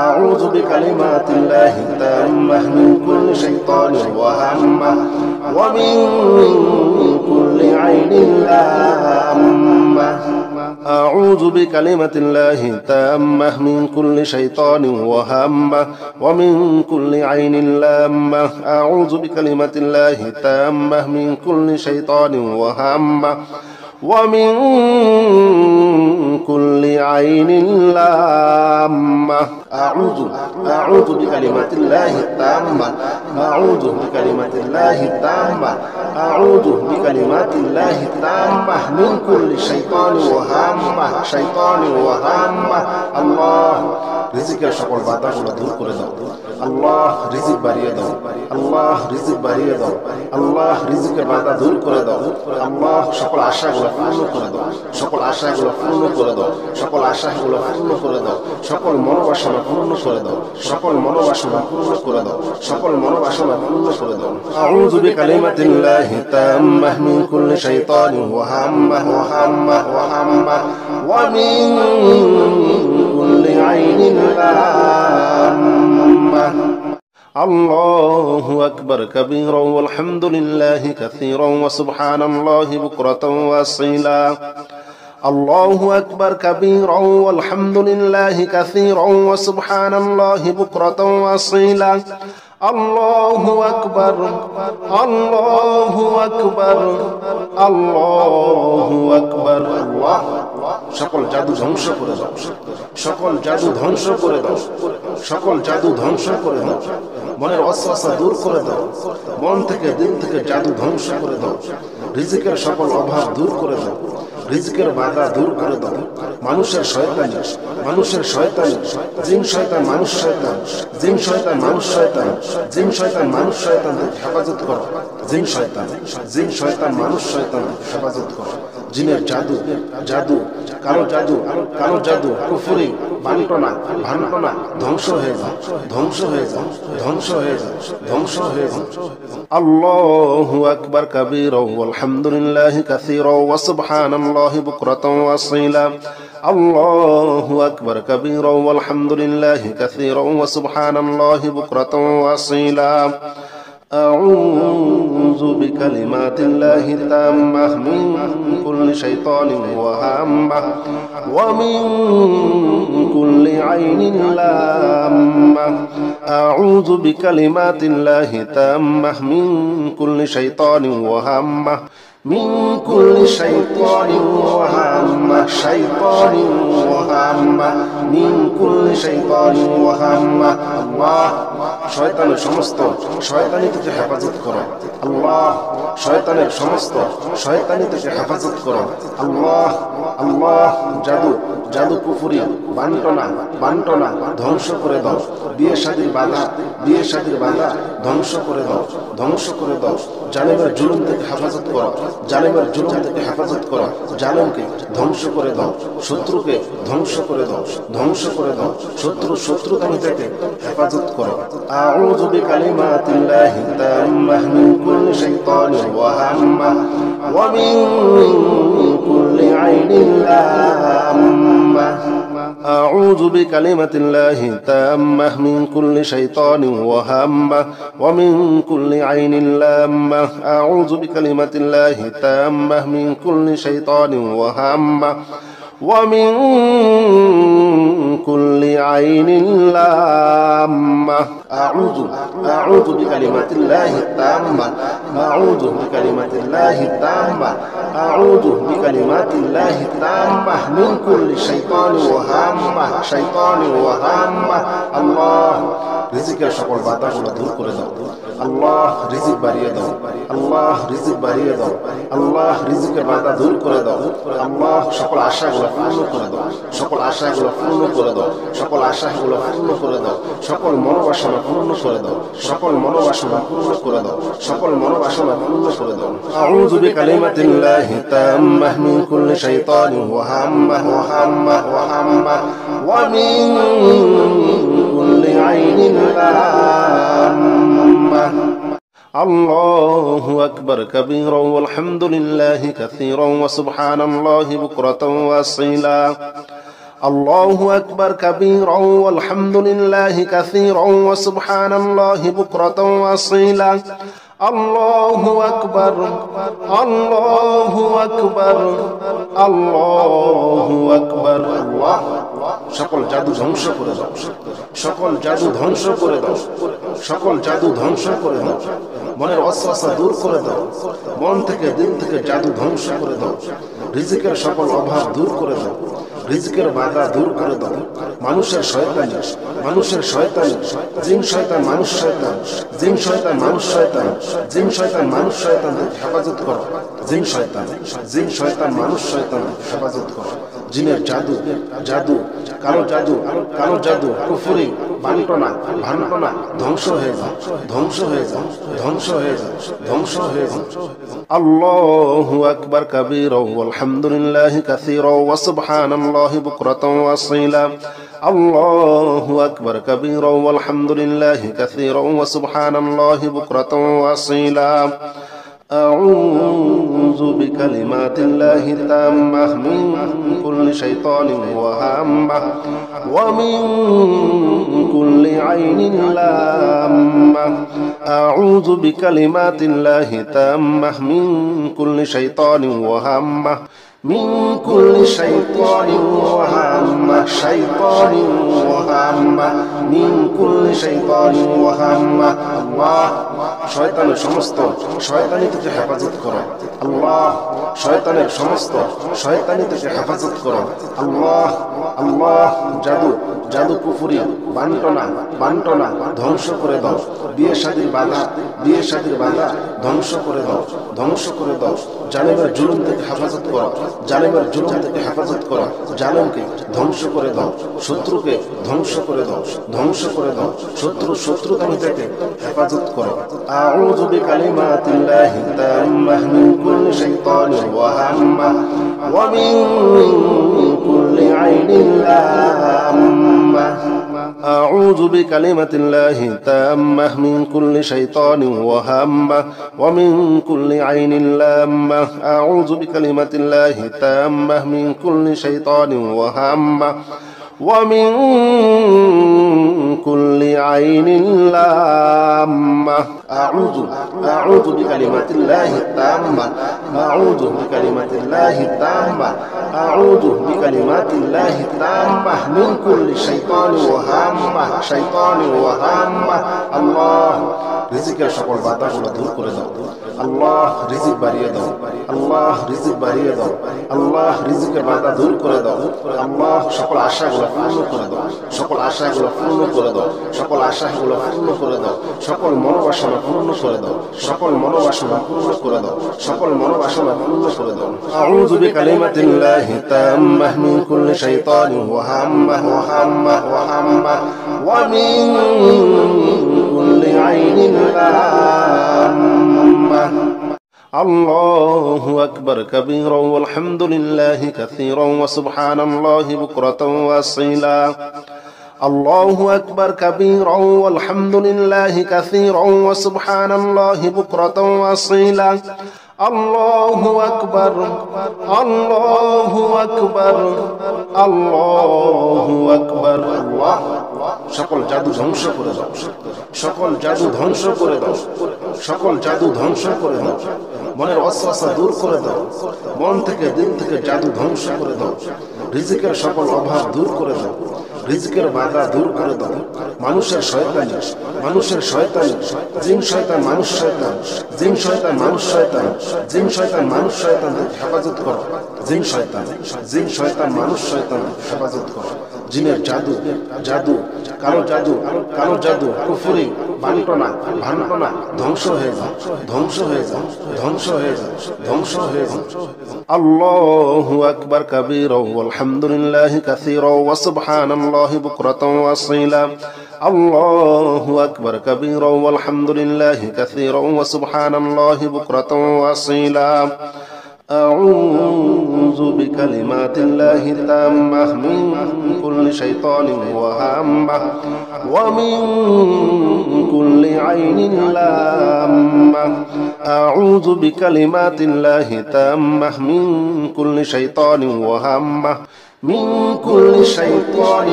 আউযু বিকালিমাতিল্লাহি তাম্মাহ মিন কুল্লি শাইতানির ওয়া হাম্মাহ ওয়া মিন কুল্লি আইনিন লাম্মাহ। أعوذ بكلمة الله التامة من كل شيطان وهامة ومن كل عين لامة. أعوذ بكلمة الله التامة من كل شيطان وهامة ومن كل عين لامة. أعوذ بكلمات الله التامة، أعوذ بكلمات الله التامة، أعوذ بكلمات الله التامة من كل شيطان وهامة شيطان وهامة. الله রিজিকের সকল বাধাগুলো দূর করে দাও। আল্লাহ রিজিক বাড়িয়ে দাও, আল্লাহ রিজিক বাড়িয়ে দাও, আল্লাহ রিজিকের বাধা দূর করে দাও। আল্লাহ সকল আশাগুলো পূর্ণ করে দাও, সকল আশাগুলো পূর্ণ করে দাও, সকল আশাগুলো পূর্ণ করে দাও, সকল মনোবাসনা পূর্ণ করে দাও, সকল মনোবাসনা পূর্ণ করে দাও, সকল মনোবাসনা পূর্ণ করে দাও। আউযু বিকালিমাতিল্লাহি তাম্মাহ মিন কুল্লি শাইতানিন ওয়া হাম্মাহ ওয়া হাম্মাহ ওয়া হাম্মাহ ওয়া মিন কুল্লি আইনিন লাম্মাহ। আল্লাহু আকবার কাবীরা ওয়ালহামদুলিল্লাহি কাসীরা ওয়া সুবহানাল্লাহি বুকরাতাও ওয়া আসীলা। আল্লাহু আকবার কাবীরা ওয়ালহামদুলিল্লাহি কাসীরা ওয়া সুবহানাল্লাহি বুকরাতাও ওয়া আসীলা। আল্লাহু আকবার, আল্লাহু আকবার, আল্লাহু আকবার। আল্লাহ সকল জাদু ধ্বংস করে দাও, সকল জাদু ধ্বংস করে দাও, সকল জাদু ধ্বংস করে দাও। মনের ওয়াসওয়াসা দূর করে দাও, মন থেকে দিল থেকে জাদু ধ্বংস করে দাও। রিজিকের সকল অভাব দূর করে দাও, রিজিকের বাধা দূর করে দাও। মানুষের শয়তানি, মানুষের শয়তানি, জিন শয়তান মানুষ শয়তান, জিন শয়তান মানুষ শয়তান, জিন শয়তান মানুষ শয়তান হেফাজত করো। জিন শয়তান, জিন শয়তান মানুষ শয়তান হেফাজত করো। জিনের জাদু, জাদু, কালো জাদু, কালো জাদু, কুফরি, বান্টনা, ভান্টনা ধ্বংস হয়ে যাও, ধ্বংস হয়ে যাও, ধ্বংস হয়ে যাও, ধ্বংস হয়ে যাও। আল্লাহু আকবার কাবীরা ওয়ালহামদুলিল্লাহি কাসীরা ওয়া সুবহানাল্লাহি বুকরাতাও ওয়া আসীলা। আল্লাহু আকবার কাবীরা ওয়ালহামদুলিল্লাহি কাসীরা ওয়া সুবহানাল্লাহি বুকরাতাও ওয়া আসীলা। أعوذ بكلمات الله التامة من كل شيطان وهامة ومن كل عين لامة. أعوذ بكلمات الله التامة من كل شيطان وهامة من كل شيطان وهامة شيطان وهامة من كل شيطان وهامة. الله শয়তানের সমস্ত শয়তানি থেকে হেফাজত করো। আল্লাহ শয়তানের সমস্ত শয়তানি থেকে হেফাজত করো। আল্লাহ, আল্লাহ জাদু, জাদু কুফরি, বান্টনা, বান্টনা ধ্বংস করে দাও। বিয়ে শাদীর বাধা, বিয়ে শাদীর বাধা ধ্বংস করে দাও, ধ্বংস করে দাও। জালেমের জুলুম থেকে হেফাজত করো, জালেমের জুলুম থেকে হেফাজত করো, জালেমকে ধ্বংস করে দাও, শত্রুকে ধ্বংস করে দাও, ধ্বংস করে দাও, শত্রুতামি থেকে হেফাজত করো। আউযু বিকালিমাতিল্লাহি তাম্মাহ মিন কুল্লি শাইতানির ওয়া হাম্মাহ ওয়া মিন কুল্লি আইনিন লাম্মাহ। أعوذ بكلمة الله التامة من كل شيطان وهامة ومن كل عين لامة. أعوذ بكلمة الله التامة من كل شيطان وهامة ومن كل عين لامة. أعوذ بكلمات الله التامة. أعوذ بكلمات الله التامة. أعوذ بكلمات الله التامة من كل شيطان وهامة. شيطان وهامة. الله রিজিকের সকল বাধাগুলো দূর করে দাও। আল্লাহ রিজিক বাড়িয়ে দাও। আল্লাহ রিজিক বাড়িয়ে দাও। আল্লাহ রিজিকের বাধা দূর করে দাও। আল্লাহ সকল আশাগুলো পূর্ণ করে দাও। সকল আশাগুলো পূর্ণ করে দাও। সকল আশাগুলো পূর্ণ করে দাও। সকল মনোবাসনা পূর্ণ করে দাও। সকল মনোবাসনা পূর্ণ করে দাও। সকল মনোবাসনা পূর্ণ করে দাও। আউযু বিকালিমাতিল্লাহি তাম্মাহ মিন কুল্লি শাইতানিন ওয়া হাম্মাহ ওয়া হাম্মাহ ওয়া হাম্মাহ ওয়া মিন কুল্লি আইনিন লাম্মাহ। الله أكبر كبيرا والحمد لله كثيرا وسبحان الله بكرة وأصيلا. الله أكبر كبيرا والحمد لله كثيرا وسبحان الله بكرة وأصيلا. الله أكبر الله أكبر الله أكبر. الله সকল জাদু ধ্বংস করে দাও। সকল জাদু ধ্বংস করে দাও। সকল জাদু ধ্বংস করে দাও। মনের ওয়াসওয়াসা দূর করে দাও। মন থেকে দিল থেকে জাদু ধ্বংস করে দাও। রিজিকের সকল অভাব দূর করে দাও। রিজিকের বাধা দূর করে দাও। মানুষের শয়তানি, মানুষের শয়তানি, জিন শয়তান মানুষ শয়তান, জিন শয়তান মানুষ শয়তান, জিন শয়তান মানুষ শয়তান হেফাজত করো। জিন শয়তান, জিন শয়তান মানুষ শয়তান হেফাজত করো। জিনের জাদু, জাদু, কালো জাদু, কালো জাদু, কুফরি, বান্টনা, ভান্টনা ধ্বংস হয়ে যাও, ধ্বংস হয়ে যাও, ধ্বংস হয়ে যাও, ধ্বংস হয়ে যাও। আল্লাহু আকবার কাবীরা ওয়ালহামদুলিল্লাহি কাসীরা ওয়া সুবহানাল্লাহি বুকরাতাও ওয়া আসীলা। আল্লাহু আকবার কাবীরা ওয়ালহামদুলিল্লাহি কাসীরা ওয়া সুবহানাল্লাহি বুকরাতাও ওয়া আসীলা। أعوذ بكلمات الله التامة من كل شيطان وهامة ومن كل عين لامة. أعوذ بكلمات الله التامة من كل شيطان وهامة من كل شيطان وهامة. شيطان وهامة من كل شيطان وهامة. الله শয়তানের সমস্ত শয়তানি থেকে হেফাজত করো। আল্লাহ শয়তানের সমস্ত শয়তানি থেকে হেফাজত করো। আল্লাহ আল্লাহ জাদু, জাদু, কুফরি, বান্টনা, বান্টনা ধ্বংস করে দাও। বিয়ে শাদীর বাধা, বিয়ে শাদীর বাধা ধ্বংস করে দাও, ধ্বংস করে দাও। জালেমের জুলুম থেকে হেফাজত করো। জালেমের জুলুম থেকে হেফাজত করো। জালেমকে ধ্বংস করে দাও। শত্রুকে ধ্বংস করে দাও, ধ্বংস করে দাও। শত্রুতামি থেকে হেফাজত করো। আউযু বিকালিমাতিল্লাহি তাম্মাহ মিন কুল্লি শাইতানির ওয়া হাম্মাহ ওয়া মিন কুল্লি আইনিন লাম্মাহ। أعوذ بكلمة الله التامة من كل شيطان وهامة ومن كل عين لامة. أعوذ بكلمة الله التامة من كل شيطان وهامة ومن كل عين لامة. أعوذ بكلمات الله التامة. أعوذ بكلمات الله التامة. أعوذ بكلمات الله التامة من كل شيطان وهامة. شيطان وهامة. الله রিজিকের সকল বাধাগুলো দূর করে দাও। আল্লাহ রিজিক বাড়িয়ে দাও। আল্লাহ রিজিক বাড়িয়ে দাও। আল্লাহ রিজিকের বাধা দূর করে দাও। আল্লাহ সকল আশাগুলো পূর্ণ করে দাও। সকল আশাগুলো পূর্ণ করে দাও। সকল আশাগুলো পূর্ণ করে দাও। সকল মনোবাসনা পূর্ণ করে দাও। সকল মনোবাসনা পূর্ণ করে দাও। সকল মনোবাসনা পূর্ণ করে দাও। আউযু বিকালিমাতিল্লাহি তাম্মাহ মিন কুল্লি শাইতানিন ওয়া হাম্মাহ ওয়া হাম্মাহ ওয়া হাম্মাহ ওয়া মিন কুল্লি আইনিন লাম্মাহ. الله أكبر كبيرا والحمد لله كثيرا وسبحان الله بكرة وأصيلا الله أكبر كبيرا والحمد لله كثيرا وسبحان الله بكرة وأصيلا الله أكبر الله أكبر الله أكبر الله সকল জাদু ধ্বংস করে দাও সকল জাদু ধ্বংস করে দাও সকল জাদু ধ্বংস করে দাও মনের ওয়াসওয়াসা দূর করে দাও মন থেকে দিল থেকে জাদু ধ্বংস করে দাও রিজিকের সকল অভাব দূর করে দাও রিজিকের বাধা দূর করে দাও মানুষের শয়তানি জিন শয়তান মানুষ শয়তান জিন শয়তান মানুষ শয়তান জিন শয়তান মানুষ শয়তান হেফাজত করো জিন শয়তান মানুষ শয়তান হেফাজত করো জিনের জাদু জাদু কালো জাদু কুফরি বান্টনা ধ্বংস হয়ে যাও ধ্বংস হয়ে যাও ধ্বংস হয়ে যাও ধ্বংস হয়ে যাও আল্লাহু আকবার কাবীরা ওয়ালহামদুলিল্লাহি কাসীরা ওয়া সুবহানাল্লাহি বুকরাতাও ওয়া আসীলা আল্লাহু আকবার কাবীরা ওয়ালহামদুলিল্লাহি কাসীরা ওয়া সুবহানাল্লাহি বুকরাতাও ওয়া আসীলা أعوذ بكلمات الله التامة من كل شيطان وهامة ومن كل عين لامة أعوذ بكلمات الله التامة من كل شيطان وهامة من كل شيطان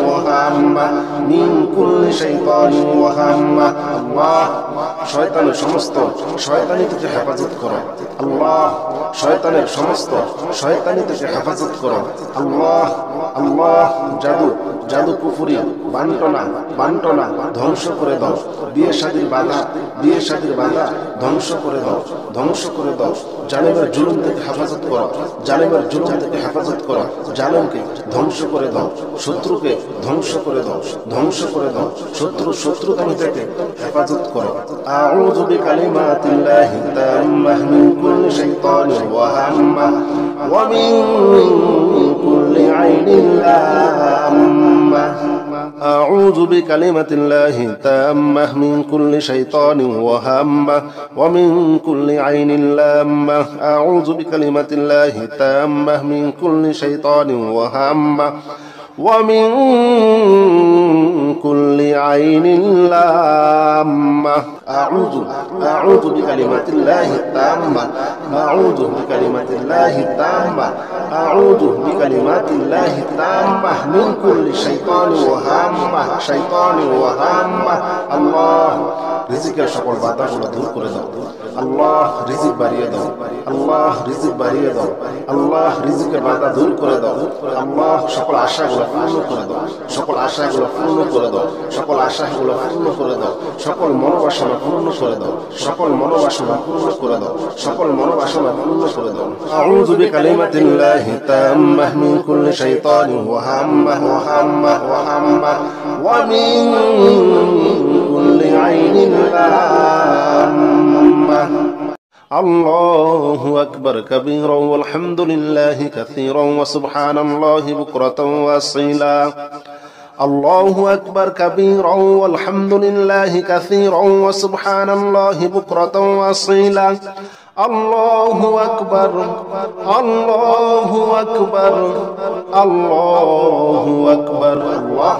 وهامة من كل شيطان وهامة الله শয়তানের সমস্ত শয়তানি থেকে হেফাজত করো আল্লাহ শয়তানের সমস্ত শয়তানি থেকে হেফাজত করো আল্লাহ আল্লাহ জাদু কুফরি বান্টনা ধ্বংস করে দাও বিয়ে শাদীর বাধা ধ্বংস করে দাও জালেমের জুলুম থেকে হেফাজত করো জালেমকে ধ্বংস করে দাও শত্রুকে ধ্বংস করে দাও শত্রুতামি থেকে হেফাজত করো আউযু বিকালিমাতিল্লাহি তাম্মাহ মিন কুল্লি শাইতানির ওয়াহাম্মাহ ওয়া মিন কুল্লি আইনিন লাম্মাহ أعوذ بكلمة الله التامة من كل شيطان وهامة ومن كل عين لامة أعوذ بكلمة الله التامة من كل شيطان وهامة ومن كل عين لامة أعوذ بكلمات الله التامة أعوذ بكلمات الله التامة أعوذ بكلمات الله التامة من كل شيطان وهامة الله রিজিকের সকল বাধাগুলো দূর করে দাও আল্লাহ রিজিক বাড়িয়ে দাও আল্লাহ রিজিকের বাধা দূর করে দাও আল্লাহ সকল আশাগুলো পূর্ণ করে দাও সকল মনোবাসনা পূর্ণ করে দাও আউযু বিকালিমাতিল্লাহি তাম্মাহ মিন কুল্লি শাইতানিন ওয়াহাম্মাহ ওয়া মিন কুল্লি আইনিন লাম্মাহ الله أكبر كبيرا والحمد لله كثيرا وسبحان الله بكرة وأصيلا الله أكبر كبيرا والحمد لله كثيرا وسبحان الله بكرة وأصيلا الله أكبر الله أكبر الله أكبر الله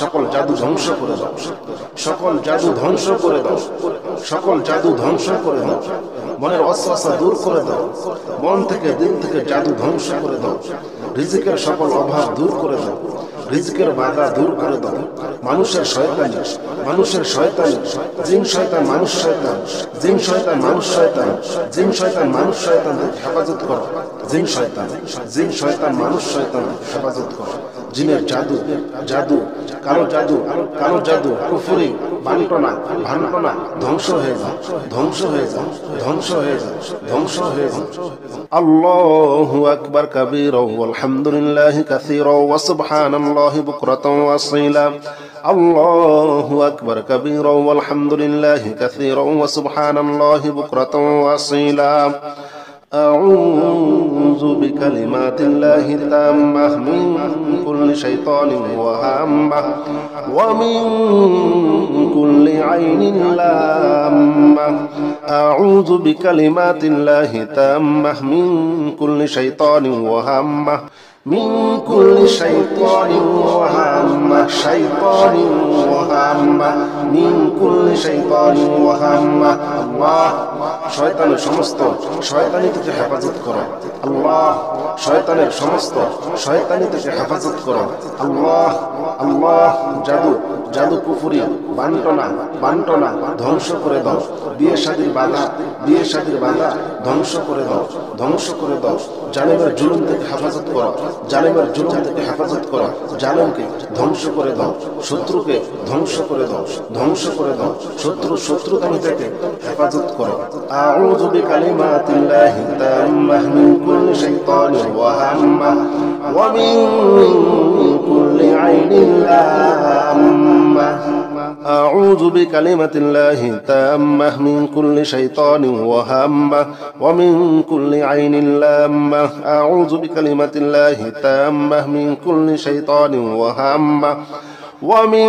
সকল জাদু ধ্বংস করে দাও সকল জাদু ধ্বংস করে দাও মনের ওয়াসওয়াসা দূর করে দাও মন থেকে দিল থেকে জাদু ধ্বংস করে দাও রিজিকের সকল অভাব দূর করে দাও রিজিকের বাধা দূর করে দাও মানুষের শয়তানি জিন শয়তান মানুষ শয়তান হেফাজত করো জিন শয়তান মানুষ শয়তান হেফাজত করো জিনের জাদু কালো জাদু কুফরি বান্টনা ধ্বংস হয়ে যাও আল্লাহু আকবার কাবীরা ওয়ালহামদুলিল্লাহি কাসীরা ওয়া সুবহানাল্লাহি বুকরাতাও ওয়া আসীলা আল্লাহু আকবার কাবীরা ওয়ালহামদুলিল্লাহি কাসীরা ওয়া সুবহানাল্লাহি বুকরাতাও ওয়া আসীলা أعوذ بكلمات الله التامة من كل شيطان وهامة ومن كل عين لامة أعوذ بكلمات الله التامة من كل شيطان وهمة من كل شيطان وهمة شيطان وهمة من كل شيطان وهمة الله শয়তানের সমস্ত শয়তানি থেকে হেফাজত করো আল্লাহ শয়তানের সমস্ত শয়তানি থেকে হেফাজত করো আল্লাহ আল্লাহ জাদু জাদু কুফরি বান্টনা ধ্বংস করে দাও বিয়ে শাদীর বাধা ধ্বংস করে দাও জালেমের জুলুম থেকে হেফাজত করো জালেমের জুলুম থেকে হেফাজত করো জালেমকে ধ্বংস করে দাও শত্রুকে ধ্বংস করে দাও শত্রুতামি থেকে হেফাজত করো আউযু বিকালিমাতিল্লাহি তাম্মাহ মিন কুল্লি শাইতানির ওয়াহাম্মাহ ওয়া মিন কুল্লি আইনিন লাম্মাহ أعوذ بكلمة الله التامة من كل شيطان وهمة ومن كل عين لامة أعوذ بكلمة الله التامة من كل شيطان وهمة ومن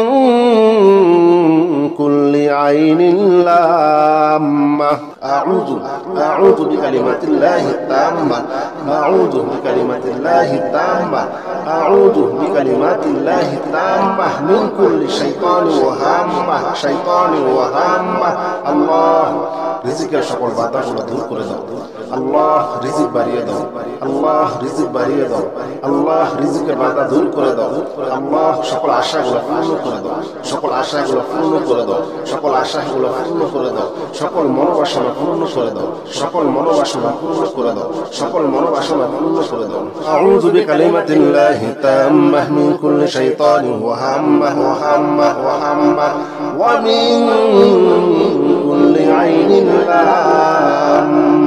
كل عين لامة أعوذ بكلمات الله التامة أعوذ بكلمات الله التامة أعوذ بكلمات الله التامة من كل شيطان وهامة الله রিজিকের সকল বাধাগুলো দূর করে দাও আল্লাহ রিজিক বাড়িয়ে দাও আল্লাহ রিজিক বাড়িয়ে দাও আল্লাহ রিজিকের বাধা দূর করে দাও আল্লাহ সকল আশাগুলো পূর্ণ করে দাও সকল আশাগুলো পূর্ণ করে দাও সকল আশাগুলো পূর্ণ করে দাও সকল মনোবাসনা পূর্ণ করে দাও সকল মনোবাসনা পূর্ণ করে দাও সকল মনোবাসনা পূর্ণ করে দাও আউযু বিকালিমাতিল্লাহি তাম্মাহ মিন কুল্লি শাইতানিন ওয়াহাম্মাহ ওয়া মিন كل عين لامة